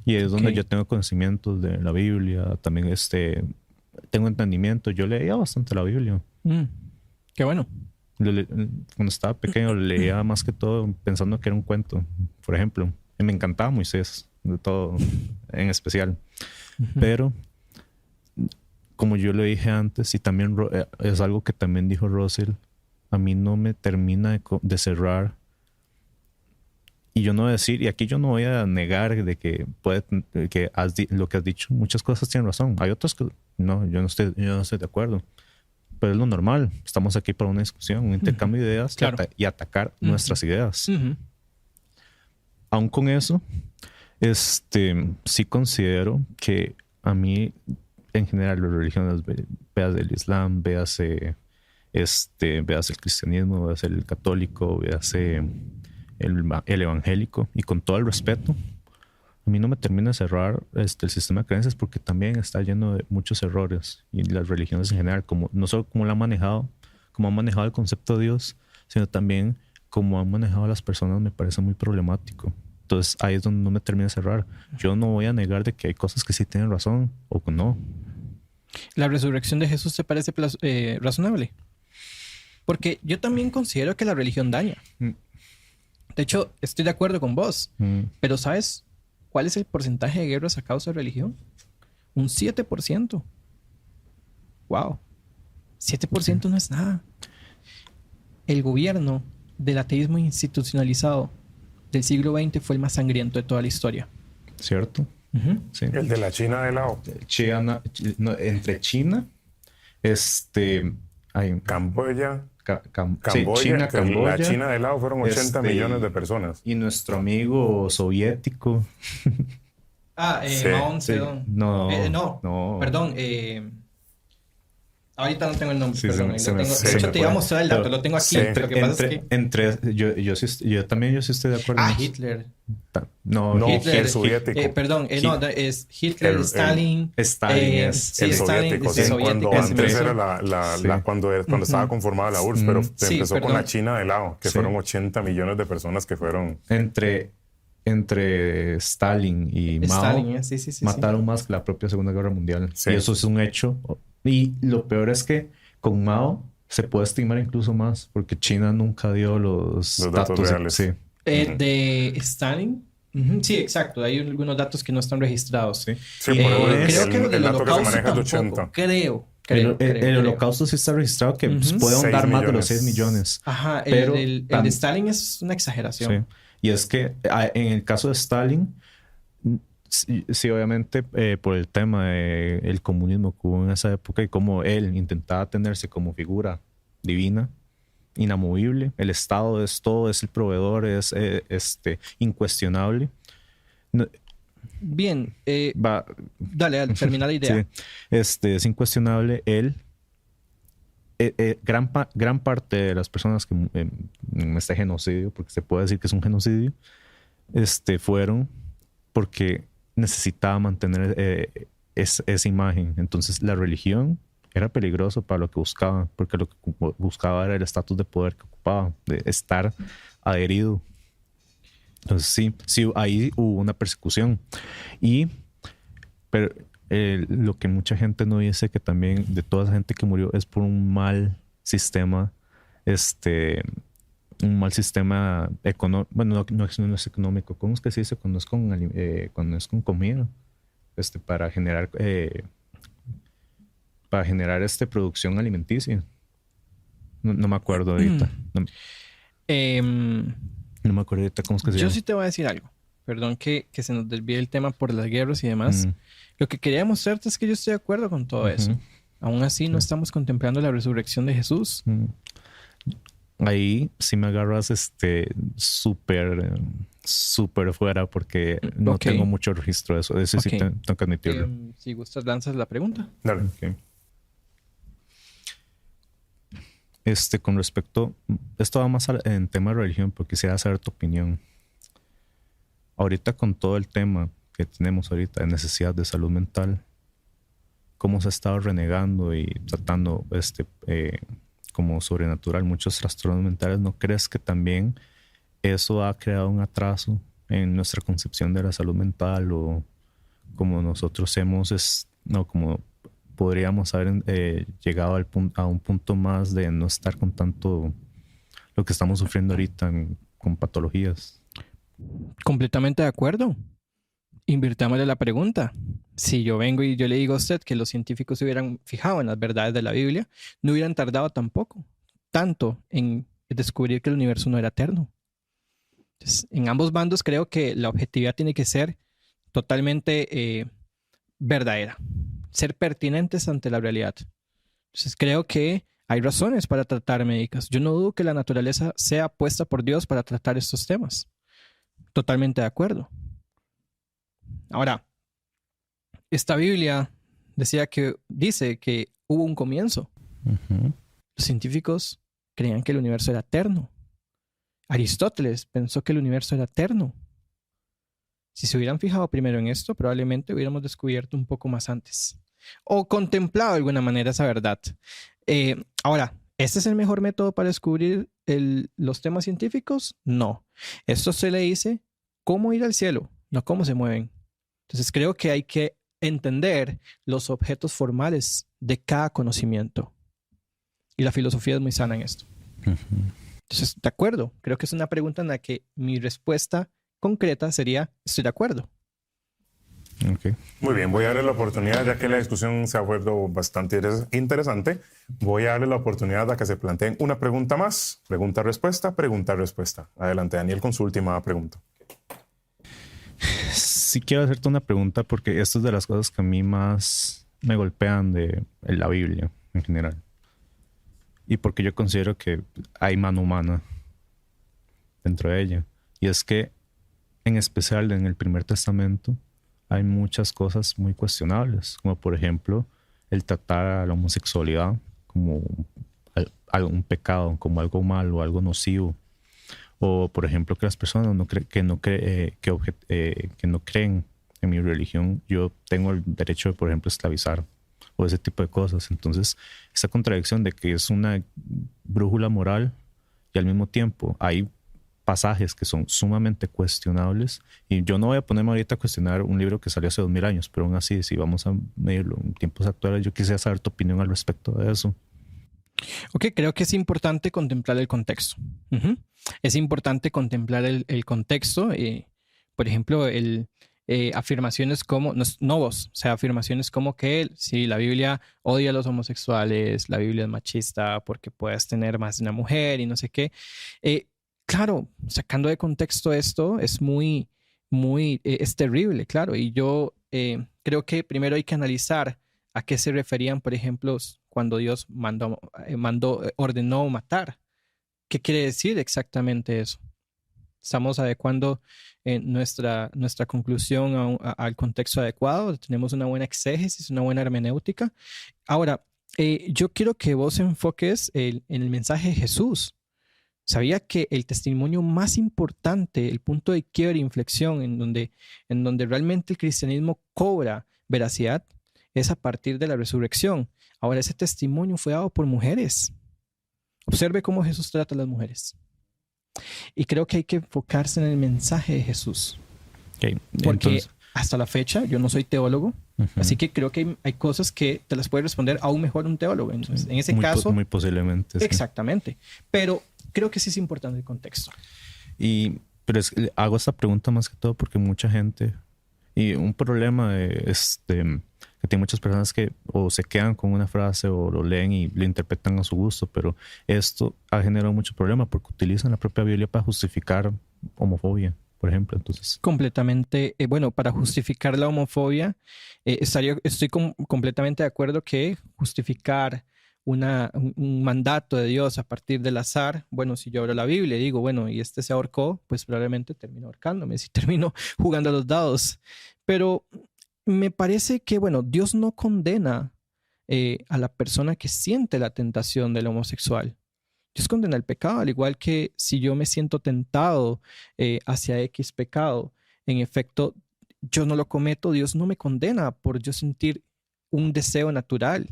S4: Y es donde yo tengo conocimientos de la Biblia, también tengo entendimiento. Yo leía bastante la Biblia.
S3: Qué bueno.
S4: Cuando estaba pequeño leía más que todo pensando que era un cuento, por ejemplo. Y me encantaba Moisés, de todo en especial. Pero como yo lo dije antes, y también es algo que también dijo Russell, a mí no me termina de cerrar. Y yo no voy a decir, y aquí yo no voy a negar de que lo que has dicho, muchas cosas tienen razón. Hay otras que no, yo no estoy de acuerdo. Pero es lo normal. Estamos aquí para una discusión, un intercambio de ideas, claro, y atacar nuestras ideas. Aún con eso, sí considero que a mí, en general, las religiones, veas el Islam, veas el cristianismo, veas el católico, veas el evangélico, y con todo el respeto, a mí no me termina de cerrar el sistema de creencias, porque también está lleno de muchos errores, y las religiones en general, no solo como han manejado el concepto de Dios, sino también como han manejado a las personas, me parece muy problemático. Entonces ahí es donde no me termina de cerrar. Yo no voy a negar de que hay cosas que sí tienen razón o que no.
S3: ¿La resurrección de Jesús te parece razonable? Porque yo también considero que la religión daña. De hecho, estoy de acuerdo con vos. Pero ¿sabes cuál es el porcentaje de guerras a causa de religión? Un 7%. Wow. 7% no es nada. El gobierno del ateísmo institucionalizado del siglo XX fue el más sangriento de toda la historia.
S4: ¿Cierto? Sí.
S2: El de la China de lado.
S4: Entre China, hay
S2: Camboya.
S4: China, Camboya.
S2: La China de lado fueron 80 millones de personas.
S4: Y nuestro amigo soviético.
S3: Mao Zedong.
S4: No,
S3: perdón. Ahorita no tengo el nombre,
S4: Sí,
S3: perdón.
S4: se me
S3: de
S4: fue.
S3: hecho, te iba a mostrar el dato, lo tengo aquí.
S2: Sí.
S3: Lo que pasa es que...
S4: Yo también sí estoy de acuerdo. en eso.
S3: Hitler.
S4: No,
S2: No,
S3: Hitler,
S2: el soviético.
S3: perdón, no, es Hitler, Stalin.
S4: Stalin es
S3: sí,
S2: el
S3: Stalin,
S2: soviético,
S3: sí,
S2: sí,
S3: soviético,
S2: cuando
S3: sí,
S2: antes
S3: sí.
S2: era cuando estaba conformada la URSS, pero
S3: Sí,
S2: empezó con
S3: perdón.
S2: la China de lado, que
S4: Sí.
S2: fueron 80 millones de personas que fueron...
S4: Entre Stalin y Mao
S3: Stalin, sí.
S4: mataron más que la propia Segunda Guerra Mundial.
S2: Sí.
S4: Y eso es un hecho. Y lo peor es que con Mao se puede estimar incluso más, porque China nunca dio los
S2: datos reales.
S4: Sí.
S3: De Stalin. Ujú, sí, exacto. Hay algunos datos que no están registrados.
S4: Sí.
S2: Sí,
S4: Y
S2: por eso
S3: Creo que lo
S2: el
S3: del
S2: dato que se
S3: holocausto
S2: maneja es de
S3: tampoco.
S2: 80.
S3: Creo.
S4: El holocausto sí está registrado que pues, puede
S2: Seis
S4: ahondar más de los
S2: millones.
S4: 6 millones.
S3: Ajá,
S4: Pero
S3: el de Stalin es una exageración.
S4: Sí. Y es que en el caso de Stalin, sí, obviamente por el tema del comunismo que hubo en esa época y cómo él intentaba tenerse como figura divina, inamovible, el Estado es todo, es el proveedor, es incuestionable. No,
S3: Bien,
S4: va,
S3: dale, termina la idea.
S4: sí, es incuestionable él. Gran parte de las personas que en este genocidio, porque se puede decir que es un genocidio, fueron porque necesitaba mantener esa imagen. Entonces la religión era peligroso para lo que buscaba, porque lo que buscaba era el estatus de poder que ocupaba, de estar adherido. Entonces sí, ahí hubo una persecución. Pero lo que mucha gente no dice, que también de toda esa gente que murió es por un mal sistema, un mal sistema económico. Bueno, no es económico. ¿Cómo es que se dice cuando es con comida? Para generar producción alimenticia. No me acuerdo ahorita. No me acuerdo ahorita cómo es que se llama.
S3: Yo sí te voy a decir algo. Perdón que se nos desvíe el tema por las guerras y demás.
S4: Mm.
S3: Lo que quería mostrarte es que yo estoy de acuerdo con todo eso. Aún así, no estamos contemplando la resurrección de Jesús.
S4: Ahí sí me agarras súper fuera, porque no
S3: Ok.
S4: tengo mucho registro de eso. Eso sí
S3: Ok.
S4: tengo que admitirlo.
S3: Si gustas, lanzas la pregunta.
S2: Dale.
S4: Ok. Con respecto, esto va más en tema de religión, pero quisiera saber tu opinión. Ahorita con todo el tema que tenemos ahorita de necesidad de salud mental, cómo se ha estado renegando y tratando como sobrenatural muchos trastornos mentales, ¿no crees que también eso ha creado un atraso en nuestra concepción de la salud mental, o como nosotros como podríamos haber llegado a un punto más de no estar con tanto lo que estamos sufriendo ahorita con patologías?
S3: Completamente de acuerdo. Invirtámosle la pregunta. Si yo vengo y yo le digo a usted que los científicos se hubieran fijado en las verdades de la Biblia, no hubieran tardado tanto en descubrir que el universo no era eterno. Entonces, en ambos bandos creo que la objetividad tiene que ser totalmente verdadera, ser pertinentes ante la realidad. Entonces creo que hay razones para tratar médicas. Yo no dudo que la naturaleza sea puesta por Dios para tratar estos temas. Totalmente de acuerdo. Ahora, esta Biblia dice que hubo un comienzo.
S4: Ujú.
S3: Los científicos creían que el universo era eterno. Aristóteles pensó que el universo era eterno. Si se hubieran fijado primero en esto, probablemente hubiéramos descubierto un poco más antes. O contemplado de alguna manera esa verdad. Ahora, ¿este es el mejor método para descubrir los temas científicos? No. Esto se le dice cómo ir al cielo, no cómo se mueven. Entonces creo que hay que entender los objetos formales de cada conocimiento. Y la filosofía es muy sana en esto. Entonces, de acuerdo. Creo que es una pregunta en la que mi respuesta concreta sería, estoy de acuerdo.
S4: Okay.
S2: Muy bien, voy a darle la oportunidad, ya que la discusión se ha vuelto bastante interesante, voy a darle la oportunidad a que se planteen una pregunta más. Pregunta-respuesta, pregunta-respuesta. Adelante, Daniel, con su última pregunta.
S4: Sí quiero hacerte una pregunta, porque esto es de las cosas que a mí más me golpean de la Biblia en general. Y porque yo considero que hay mano humana dentro de ella. Y es que, en especial en el Primer Testamento, hay muchas cosas muy cuestionables, como por ejemplo el tratar a la homosexualidad como un pecado, como algo malo, algo nocivo. O, por ejemplo, que las personas que no creen en mi religión, yo tengo el derecho de, por ejemplo, esclavizar o ese tipo de cosas. Entonces, esa contradicción de que es una brújula moral y al mismo tiempo hay pasajes que son sumamente cuestionables, y yo no voy a ponerme ahorita a cuestionar un libro que salió hace 2000 años, pero aún así, si vamos a medirlo en tiempos actuales, yo quisiera saber tu opinión al respecto de eso.
S3: Ok, creo que es importante contemplar el contexto. Ujú. Es importante contemplar el contexto. Por ejemplo, afirmaciones como, no vos, o sea, afirmaciones como que si la Biblia odia a los homosexuales, la Biblia es machista porque puedes tener más de una mujer y no sé qué. Claro, sacando de contexto esto es es terrible, claro. Y yo creo que primero hay que analizar a qué se referían, por ejemplo, cuando Dios ordenó matar. ¿Qué quiere decir exactamente eso? Estamos adecuando nuestra conclusión al contexto adecuado. Tenemos una buena exégesis, una buena hermenéutica. Ahora, yo quiero que vos enfoques en el mensaje de Jesús. Sabía que el testimonio más importante, el punto de quiebre e inflexión en donde realmente el cristianismo cobra veracidad, es a partir de la resurrección. Ahora, ese testimonio fue dado por mujeres. Observe cómo Jesús trata a las mujeres. Y creo que hay que enfocarse en el mensaje de Jesús.
S4: Okay,
S3: porque
S4: entonces,
S3: hasta la fecha yo no soy teólogo, así que creo que hay cosas que te las puede responder aún mejor un teólogo. Entonces, en ese caso...
S4: Muy posiblemente. Sí.
S3: Exactamente. Pero creo que sí es importante el contexto.
S4: Pero hago esta pregunta más que todo porque mucha gente... Y un problema que tiene muchas personas que o se quedan con una frase o lo leen y lo interpretan a su gusto, pero esto ha generado mucho problema porque utilizan la propia Biblia para justificar homofobia, por ejemplo. Entonces,
S3: completamente, bueno, para justificar la homofobia, estoy completamente de acuerdo que justificar un mandato de Dios a partir del azar, bueno, si yo abro la Biblia y digo, bueno, y este se ahorcó, pues probablemente termino ahorcándome, si termino jugando a los dados. Pero me parece que, bueno, Dios no condena a la persona que siente la tentación del homosexual. Dios condena el pecado, al igual que si yo me siento tentado hacia X pecado, en efecto, yo no lo cometo, Dios no me condena por yo sentir un deseo natural.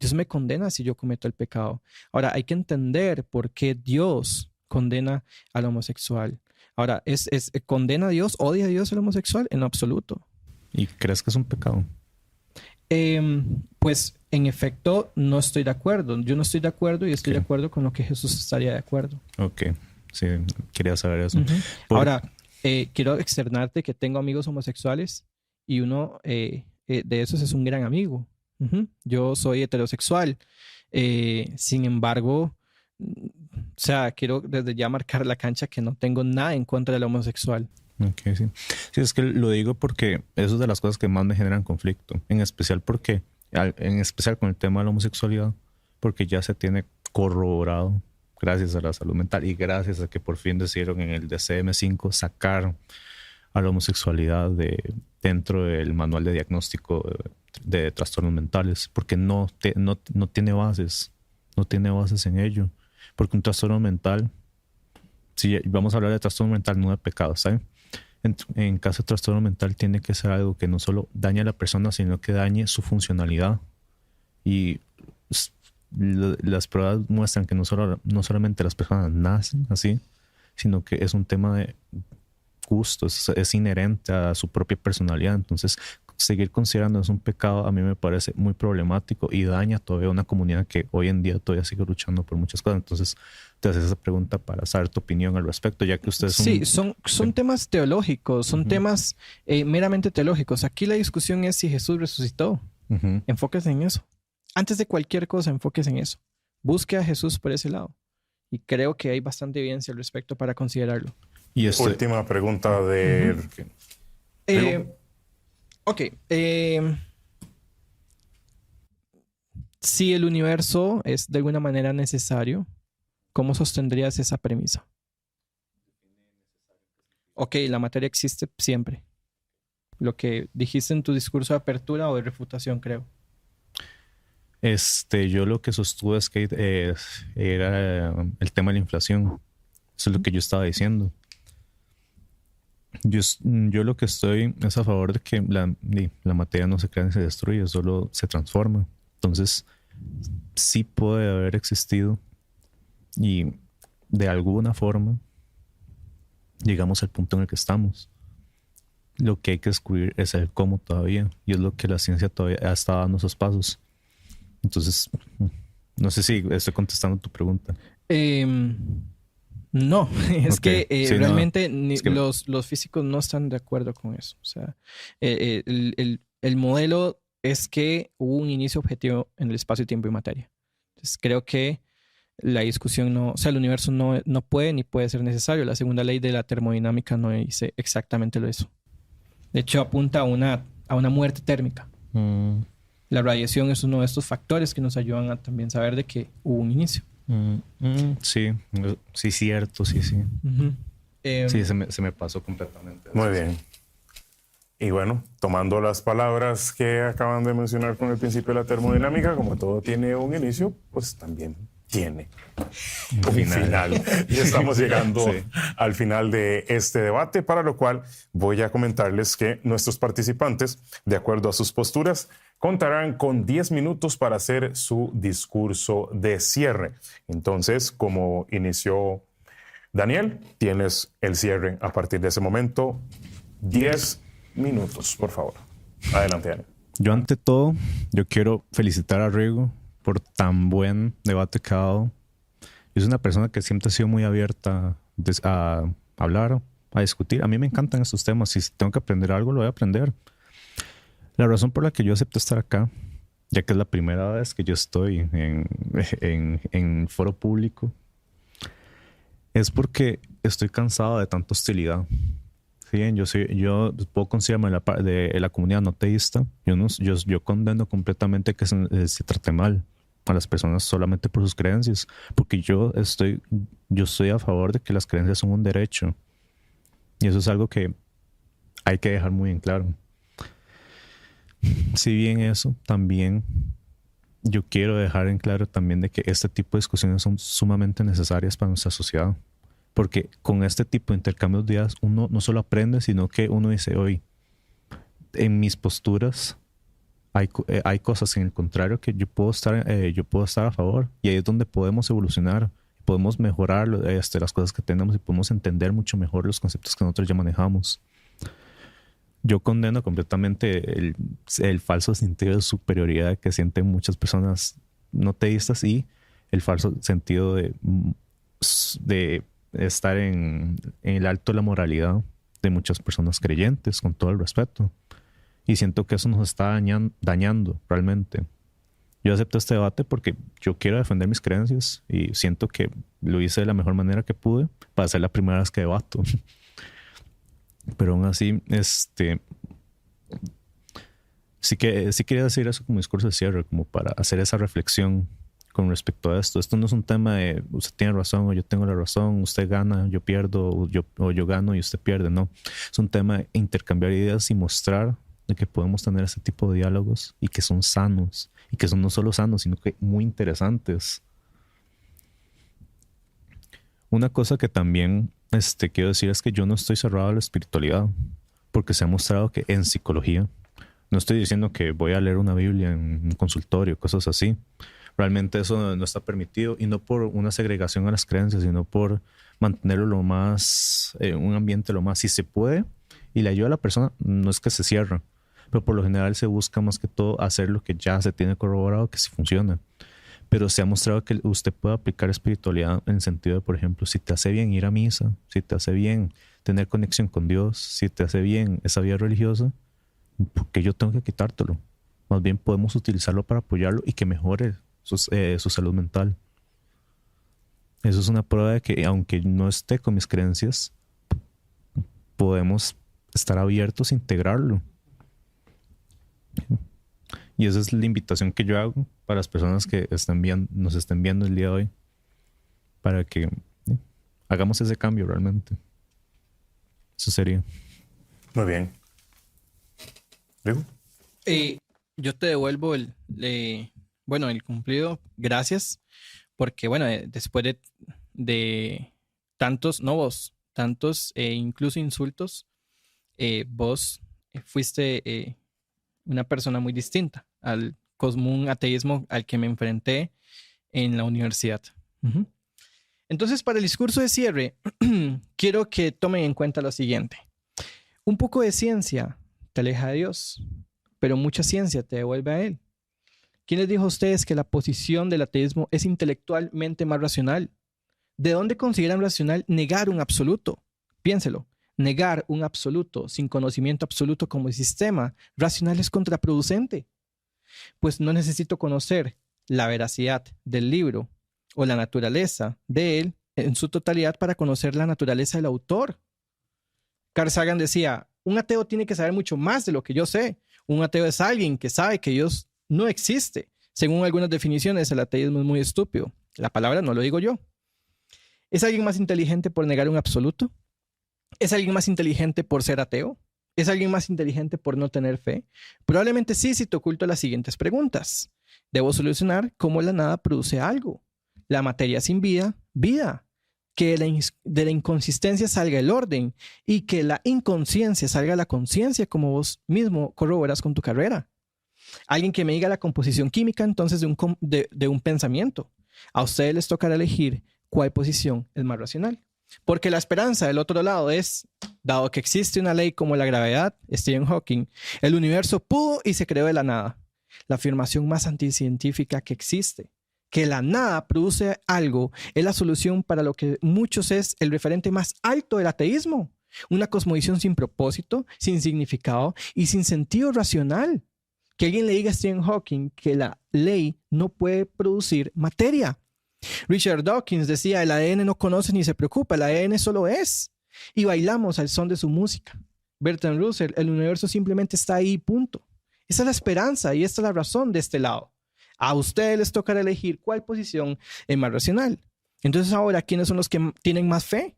S3: Dios me condena si yo cometo el pecado. Ahora, hay que entender por qué Dios condena al homosexual. Ahora, ¿condena a Dios, odia a Dios al homosexual? En lo absoluto.
S4: ¿Y crees que es un pecado?
S3: Pues, en efecto, no estoy de acuerdo. Yo no estoy de acuerdo y estoy de acuerdo con lo que Jesús estaría de acuerdo.
S4: Ok, sí, quería saber eso.
S3: Ahora, quiero externarte que tengo amigos homosexuales y uno de esos es un gran amigo. Yo soy heterosexual. Sin embargo, o sea, quiero desde ya marcar la cancha que no tengo nada en contra del homosexual.
S4: Ok, sí. Sí, es que lo digo porque eso es de las cosas que más me generan conflicto. En especial con el tema de la homosexualidad, porque ya se tiene corroborado, gracias a la salud mental y gracias a que por fin decidieron en el DSM-5 sacar a la homosexualidad dentro del manual de diagnóstico de trastornos mentales, porque no tiene bases, no tiene bases en ello. Porque un trastorno mental, si vamos a hablar de trastorno mental, no de pecado, ¿saben? En caso de trastorno mental tiene que ser algo que no solo dañe a la persona, sino que dañe su funcionalidad. Y las pruebas muestran que no solamente las personas nacen así, sino que es un tema de gusto, es inherente a su propia personalidad. Entonces, seguir considerando es un pecado a mí me parece muy problemático y daña todavía una comunidad que hoy en día todavía sigue luchando por muchas cosas. Entonces, te haces esa pregunta para saber tu opinión al respecto, ya que ustedes
S3: son temas teológicos, son temas meramente teológicos. Aquí la discusión es si Jesús resucitó. Enfóquese en eso. Antes de cualquier cosa, enfóquese en eso. Busque a Jesús por ese lado. Y creo que hay bastante evidencia al respecto para considerarlo.
S2: Y última pregunta de...
S3: Si el universo es de alguna manera necesario, ¿cómo sostendrías esa premisa? Ok, la materia existe siempre. Lo que dijiste en tu discurso de apertura o de refutación, creo.
S4: Yo lo que sostuve es que era el tema de la inflación. Eso es lo que yo estaba diciendo. Yo lo que estoy es a favor de que la materia no se crea ni se destruye, solo se transforma. Entonces, sí puede haber existido y de alguna forma llegamos al punto en el que estamos. Lo que hay que descubrir es el cómo todavía, y es lo que la ciencia todavía está dando esos pasos. Entonces, no sé si estoy contestando tu pregunta.
S3: No, es
S4: Okay.
S3: que
S4: Sí,
S3: realmente
S4: es que-
S3: los físicos no están de acuerdo con eso. O sea, el modelo es que hubo un inicio objetivo en el espacio, tiempo y materia. Entonces, creo que la discusión no, o sea, el universo no puede ni puede ser necesario. La segunda ley de la termodinámica no dice exactamente eso. De hecho, apunta a una muerte térmica. La radiación es uno de estos factores que nos ayudan a también saber de que hubo un inicio.
S4: Sí, cierto, sí.
S3: Uh-huh.
S4: Sí, se me pasó completamente.
S2: Muy bien. Y bueno, tomando las palabras que acaban de mencionar con el principio de la termodinámica, como todo tiene un inicio, pues también tiene un final. Y estamos llegando
S4: Sí.
S2: al final de este debate, para lo cual voy a comentarles que nuestros participantes, de acuerdo a sus posturas, contarán con 10 minutos para hacer su discurso de cierre. Entonces, como inició Daniel, tienes el cierre a partir de ese momento. 10 minutos, por favor. Adelante, Daniel.
S4: Yo ante todo, yo quiero felicitar a Rigo por tan buen debate que ha dado. Es una persona que siempre ha sido muy abierta a hablar, a discutir. A mí me encantan estos temas. Si tengo que aprender algo, lo voy a aprender. La razón por la que yo acepto estar acá, ya que es la primera vez que yo estoy en foro público, es porque estoy cansado de tanta hostilidad. Sí, yo puedo considerarme de la comunidad no teísta. Yo condeno completamente que se trate mal a las personas solamente por sus creencias, porque yo estoy a favor de que las creencias son un derecho, y eso es algo que hay que dejar muy en claro. Si bien eso, también yo quiero dejar en claro también de que este tipo de discusiones son sumamente necesarias para nuestra sociedad. Porque con este tipo de intercambios de ideas uno no solo aprende, sino que uno dice, hoy, en mis posturas hay cosas en el contrario que yo puedo estar a favor. Y ahí es donde podemos evolucionar, podemos mejorar las cosas que tenemos y podemos entender mucho mejor los conceptos que nosotros ya manejamos. Yo condeno completamente el falso sentido de superioridad que sienten muchas personas no teístas, y el falso sentido de estar en el alto de la moralidad de muchas personas creyentes, con todo el respeto. Y siento que eso nos está dañando realmente. Yo acepto este debate porque yo quiero defender mis creencias y siento que lo hice de la mejor manera que pude para ser la primera vez que debato. Pero aún así, sí quería decir eso como discurso de cierre, como para hacer esa reflexión con respecto a esto. Esto no es un tema de usted tiene razón o yo tengo la razón, usted gana, yo pierdo, o yo gano y usted pierde. No, es un tema de intercambiar ideas y mostrar de que podemos tener ese tipo de diálogos y que son sanos, y que son no solo sanos, sino que muy interesantes. Una cosa que también quiero decir es que yo no estoy cerrado a la espiritualidad, porque se ha mostrado que en psicología, no estoy diciendo que voy a leer una Biblia en un consultorio, cosas así. Realmente eso no está permitido, y no por una segregación a las creencias, sino por mantenerlo lo más, un ambiente lo más, si se puede, y le ayuda a la persona, no es que se cierra, pero por lo general se busca más que todo hacer lo que ya se tiene corroborado que sí funciona. Pero se ha mostrado que usted puede aplicar espiritualidad en el sentido de, por ejemplo, si te hace bien ir a misa, si te hace bien tener conexión con Dios, si te hace bien esa vida religiosa, ¿por qué yo tengo que quitártelo? Más bien podemos utilizarlo para apoyarlo y que mejore su salud mental. Eso es una prueba de que aunque no esté con mis creencias, podemos estar abiertos a integrarlo. Y esa es la invitación que yo hago para las personas que nos estén viendo el día de hoy, para que hagamos ese cambio realmente. Eso sería.
S2: Muy bien. ¿Digo?
S3: Yo te devuelvo Bueno, el cumplido, gracias, porque bueno, después de tantos, no vos, tantos incluso insultos, vos fuiste una persona muy distinta al común ateísmo al que me enfrenté en la universidad. Uh-huh. Entonces, para el discurso de cierre, quiero que tomen en cuenta lo siguiente. Un poco de ciencia te aleja de Dios, pero mucha ciencia te devuelve a Él. ¿Quién les dijo a ustedes que la posición del ateísmo es intelectualmente más racional? ¿De dónde consideran racional negar un absoluto? Piénselo. Negar un absoluto sin conocimiento absoluto como sistema racional es contraproducente. Pues no necesito conocer la veracidad del libro o la naturaleza de él en su totalidad para conocer la naturaleza del autor. Carl Sagan decía, un ateo tiene que saber mucho más de lo que yo sé. Un ateo es alguien que sabe que Dios no existe. Según algunas definiciones, el ateísmo es muy estúpido. La palabra no lo digo yo. ¿Es alguien más inteligente por negar un absoluto? ¿Es alguien más inteligente por ser ateo? ¿Es alguien más inteligente por no tener fe? Probablemente sí, si te oculto las siguientes preguntas. Debo solucionar cómo la nada produce algo. La materia sin vida, vida. Que de la inconsistencia salga el orden y que la inconsciencia salga la conciencia, como vos mismo corroboras con tu carrera. Alguien que me diga la composición química entonces de un pensamiento. A ustedes les tocará elegir cuál posición es más racional. Porque la esperanza del otro lado es, dado que existe una ley como la gravedad, Stephen Hawking, el universo pudo y se creó de la nada. La afirmación más anticientífica que existe, que la nada produce algo, es la solución para lo que muchos es el referente más alto del ateísmo. Una cosmovisión sin propósito, sin significado y sin sentido racional. Que alguien le diga a Stephen Hawking que la ley no puede producir materia. Richard Dawkins decía, el ADN no conoce ni se preocupa, el ADN solo es. Y bailamos al son de su música. Bertrand Russell, el universo simplemente está ahí, punto. Esa es la esperanza y esta es la razón de este lado. A ustedes les tocará elegir cuál posición es más racional. Entonces ahora, ¿quiénes son los que tienen más fe?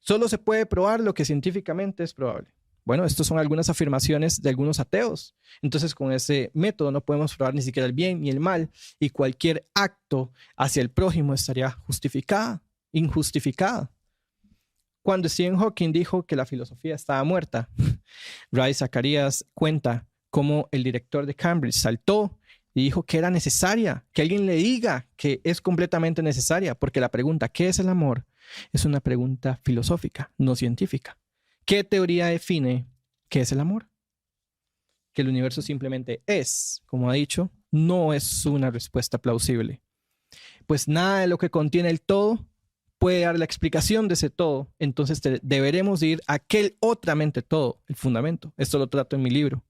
S3: Solo se puede probar lo que científicamente es probable. Bueno, estas son algunas afirmaciones de algunos ateos. Entonces, con ese método no podemos probar ni siquiera el bien ni el mal y cualquier acto hacia el prójimo estaría injustificada. Cuando Stephen Hawking dijo que la filosofía estaba muerta, Ray Zacharias cuenta cómo el director de Cambridge saltó y dijo que era necesaria, que alguien le diga que es completamente necesaria, porque la pregunta ¿qué es el amor? Es una pregunta filosófica, no científica. ¿Qué teoría define qué es el amor? Que el universo simplemente es, como ha dicho, no es una respuesta plausible. Pues nada de lo que contiene el todo puede dar la explicación de ese todo. Entonces deberemos ir a aquel otramente todo, el fundamento. Esto lo trato en mi libro.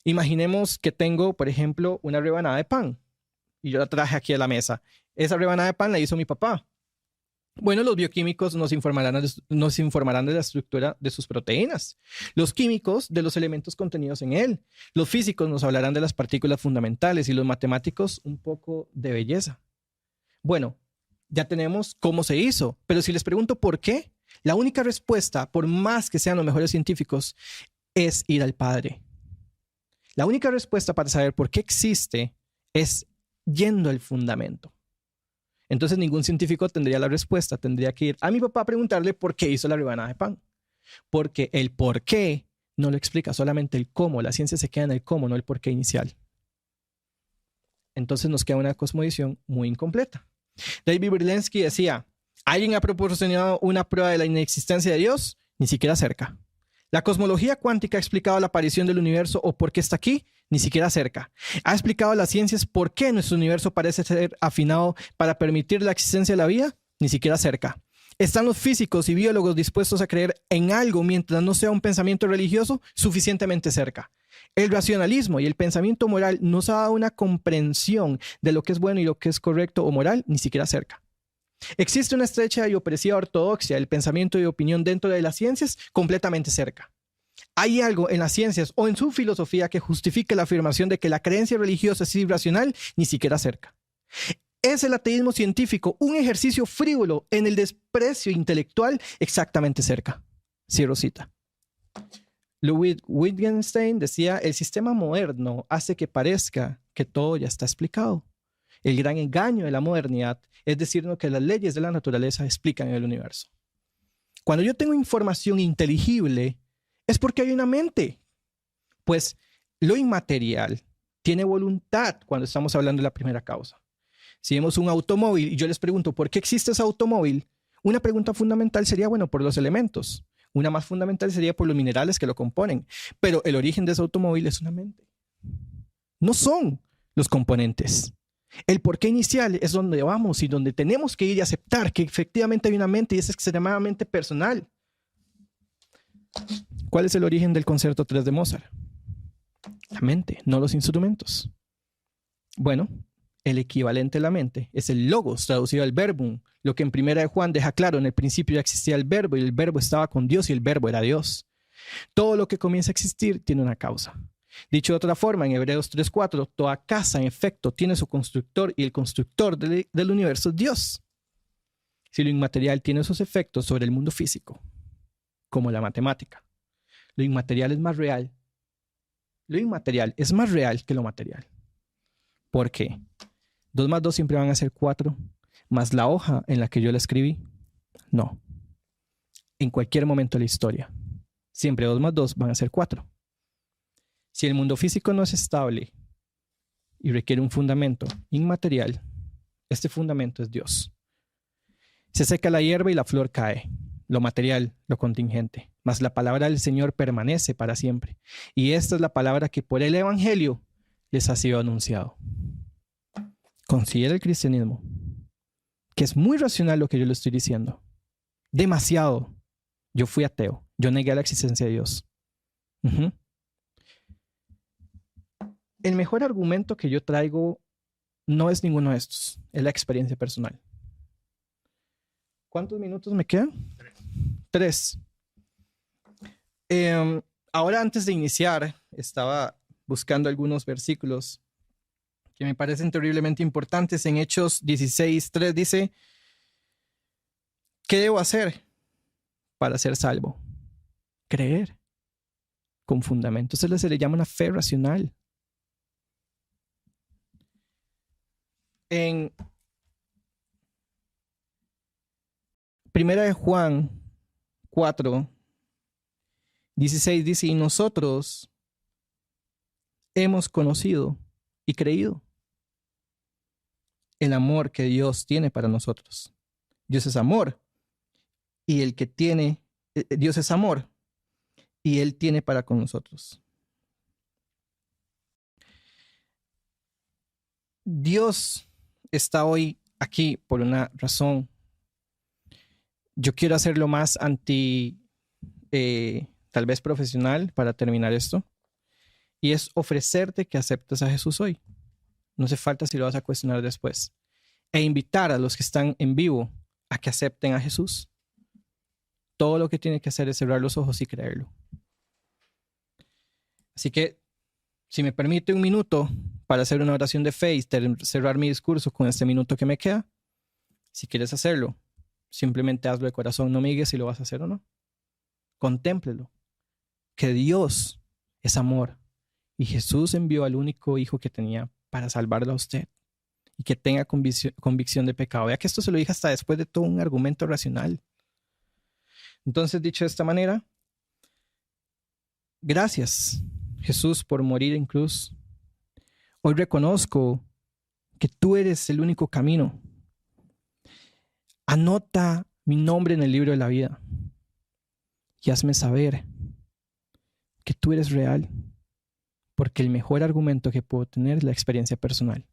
S3: Imaginemos que tengo, por ejemplo, una rebanada de pan y yo la traje aquí a la mesa. Esa rebanada de pan la hizo mi papá. Bueno, los bioquímicos nos informarán de la estructura de sus proteínas, los químicos de los elementos contenidos en él, los físicos nos hablarán de las partículas fundamentales y los matemáticos un poco de belleza. Bueno, ya tenemos cómo se hizo, pero si les pregunto por qué, la única respuesta, por más que sean los mejores científicos, es ir al Padre. La única respuesta para saber por qué existe es yendo al fundamento. Entonces ningún científico tendría la respuesta. Tendría que ir a mi papá a preguntarle por qué hizo la rebanada de pan. Porque el por qué no lo explica, solamente el cómo. La ciencia se queda en el cómo, no el por qué inicial. Entonces nos queda una cosmovisión muy incompleta. David Berlinski decía, ¿alguien ha proporcionado una prueba de la inexistencia de Dios? Ni siquiera cerca. ¿La cosmología cuántica ha explicado la aparición del universo o por qué está aquí? Ni siquiera cerca. ¿Ha explicado a las ciencias por qué nuestro universo parece ser afinado para permitir la existencia de la vida? Ni siquiera cerca. ¿Están los físicos y biólogos dispuestos a creer en algo mientras no sea un pensamiento religioso? Suficientemente cerca. El racionalismo y el pensamiento moral nos ha dado una comprensión de lo que es bueno y lo que es correcto o moral, ni siquiera cerca. ¿Existe una estrecha y opresiva ortodoxia del pensamiento y opinión dentro de las ciencias? Completamente cerca. ¿Hay algo en las ciencias o en su filosofía que justifique la afirmación de que la creencia religiosa es irracional? Ni siquiera cerca. ¿Es el ateísmo científico un ejercicio frívolo en el desprecio intelectual? Exactamente cerca. Cierro cita. Ludwig Wittgenstein decía, el sistema moderno hace que parezca que todo ya está explicado. El gran engaño de la modernidad es decirnos que las leyes de la naturaleza explican el universo. Cuando yo tengo información inteligible, es porque hay una mente. Pues lo inmaterial tiene voluntad cuando estamos hablando de la primera causa. Si vemos un automóvil y yo les pregunto, ¿por qué existe ese automóvil? Una pregunta fundamental sería, bueno, por los elementos. Una más fundamental sería por los minerales que lo componen. Pero el origen de ese automóvil es una mente. No son los componentes. El porqué inicial es donde vamos y donde tenemos que ir y aceptar que efectivamente hay una mente y es extremadamente personal. ¿Cuál es el origen del concierto 3 de Mozart? La mente, no los instrumentos. Bueno, el equivalente a la mente es el logos, traducido al verbum, lo que en Primera de Juan deja claro, en el principio ya existía el verbo y el verbo estaba con Dios y el verbo era Dios. Todo lo que comienza a existir tiene una causa. Dicho de otra forma, en Hebreos 3:4, toda casa en efecto tiene su constructor y el constructor del universo es Dios. Si lo inmaterial tiene sus efectos sobre el mundo físico, como la matemática, lo inmaterial es más real. Lo inmaterial es más real que lo material. ¿Por qué? 2 más 2 siempre van a ser 4, más la hoja en la que yo la escribí. No. En cualquier momento de la historia, siempre 2 más 2 van a ser 4. Si el mundo físico no es estable y requiere un fundamento inmaterial, este fundamento es Dios. Se seca la hierba y la flor cae, lo material, lo contingente, mas la palabra del Señor permanece para siempre. Y esta es la palabra que por el Evangelio les ha sido anunciado. Considera el cristianismo, que es muy racional lo que yo le estoy diciendo. Demasiado. Yo fui ateo, yo negué la existencia de Dios. El mejor argumento que yo traigo no es ninguno de estos, es la experiencia personal. ¿Cuántos minutos me quedan? 3. Ahora, antes de iniciar, estaba buscando algunos versículos que me parecen terriblemente importantes. En Hechos 16:3 dice, ¿qué debo hacer para ser salvo? Creer con fundamento. Eso se le llama una fe racional. En Primera de Juan 4:16 dice, y nosotros hemos conocido y creído el amor que Dios tiene para nosotros. Dios es amor y Dios es amor y Él tiene para con nosotros. Dios está hoy aquí por una razón. Yo quiero hacerlo más tal vez profesional para terminar esto. Y es ofrecerte que aceptes a Jesús hoy. No hace falta si lo vas a cuestionar después. E invitar a los que están en vivo a que acepten a Jesús. Todo lo que tiene que hacer es cerrar los ojos y creerlo. Así que, si me permite un minuto para hacer una oración de fe y cerrar mi discurso con este minuto que me queda, si quieres hacerlo, simplemente hazlo de corazón. No me digas si lo vas a hacer o no. Contémplelo. Que Dios es amor. Y Jesús envió al único hijo que tenía para salvarlo a usted. Y que tenga convicción de pecado. Vea que esto se lo dije hasta después de todo un argumento racional. Entonces, dicho de esta manera, gracias, Jesús, por morir en cruz. Hoy reconozco que tú eres el único camino. Anota mi nombre en el libro de la vida y hazme saber que tú eres real, porque el mejor argumento que puedo tener es la experiencia personal.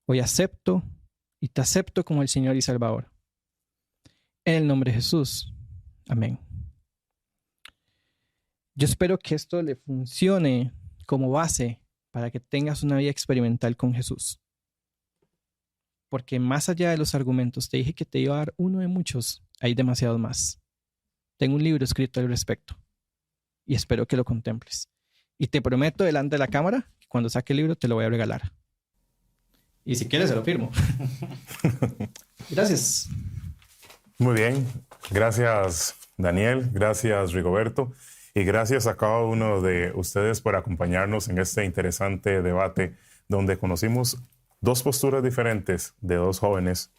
S3: Hoy acepto y te acepto como el Señor y Salvador. En el nombre de Jesús. Amén. Yo espero que esto le funcione como base para que tengas una vida experimental con Jesús. Porque más allá de los argumentos, te dije que te iba a dar uno de muchos. Hay demasiados más. Tengo un libro escrito al respecto. Y espero que lo contemples. Y te prometo delante de la cámara que cuando saque el libro te lo voy a regalar. Y si quieres se lo firmo. Gracias.
S2: Muy bien. Gracias, Daniel. Gracias, Rigoberto. Y gracias a cada uno de ustedes por acompañarnos en este interesante debate donde conocimos Dos posturas diferentes de dos jóvenes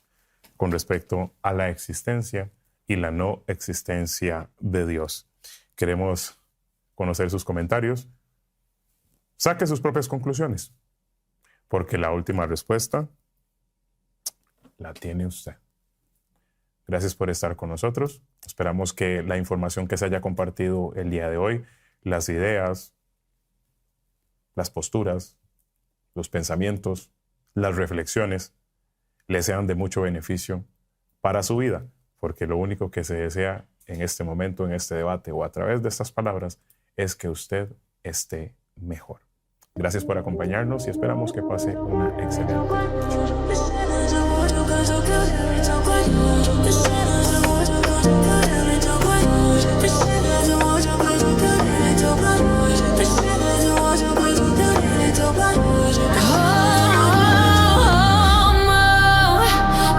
S2: con respecto a la existencia y la no existencia de Dios. Queremos conocer sus comentarios. Saque sus propias conclusiones, porque la última respuesta la tiene usted. Gracias por estar con nosotros. Esperamos que la información que se haya compartido el día de hoy, las ideas, las posturas, los pensamientos, las reflexiones, le sean de mucho beneficio para su vida, porque lo único que se desea en este momento, en este debate o a través de estas palabras, es que usted esté mejor. Gracias por acompañarnos y esperamos que pase una excelente noche.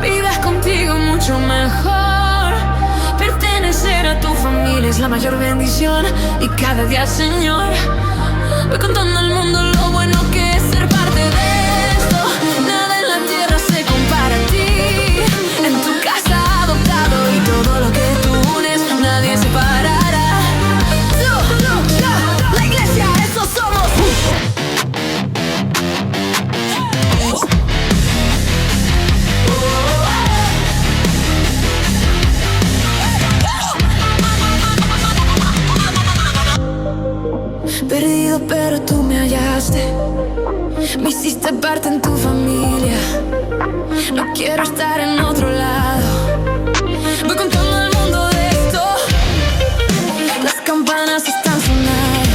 S5: Vives contigo mucho mejor. Pertenecer a tu familia es la mayor bendición. Y cada día, Señor, voy contando al mundo lo bueno que es ser parte de esto. Nada en la tierra se compara a ti. En tu casa adoptado y todo lo que tú unes, nadie separará. La iglesia, eso somos. Perdido pero tú me hallaste, me hiciste parte en tu familia. No quiero estar en otro lado. Voy contando al mundo de esto. Las campanas están sonando,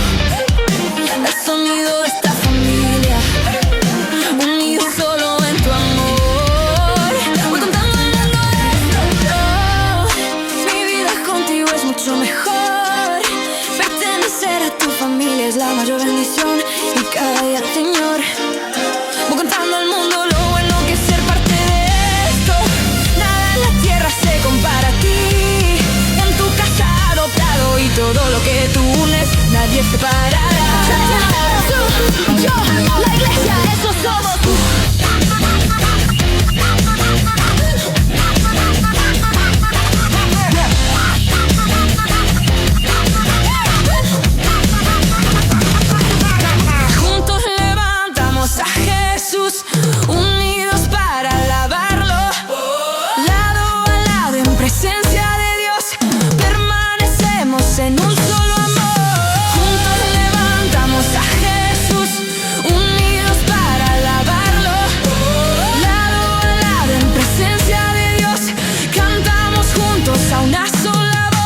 S5: el sonido de esta familia, unidos solo en tu amor. Voy contando al mundo de esto. Mi vida contigo es mucho mejor. Pertenecer a tu familia es la mayor bendición. Y cada día, Señor, voy contando al mundo lo bueno que es ser parte de esto. Nada en la tierra se compara a ti. En tu casa adoptado y todo lo que tú unes, nadie separará. Yo, la iglesia, eso somos. Juntos levantamos a Jesús, unidos para alabarlo. Lado a lado en presencia de Dios, permanecemos en un solo amor. Juntos levantamos a Jesús, unidos para alabarlo. Lado a lado en presencia de Dios, cantamos juntos a una sola voz.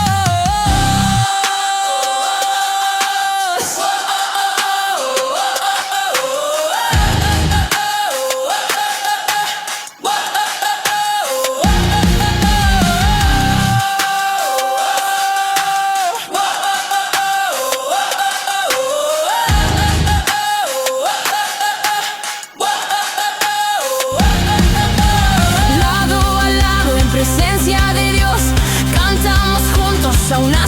S5: Lado a lado en presencia de Dios, cantamos juntos a una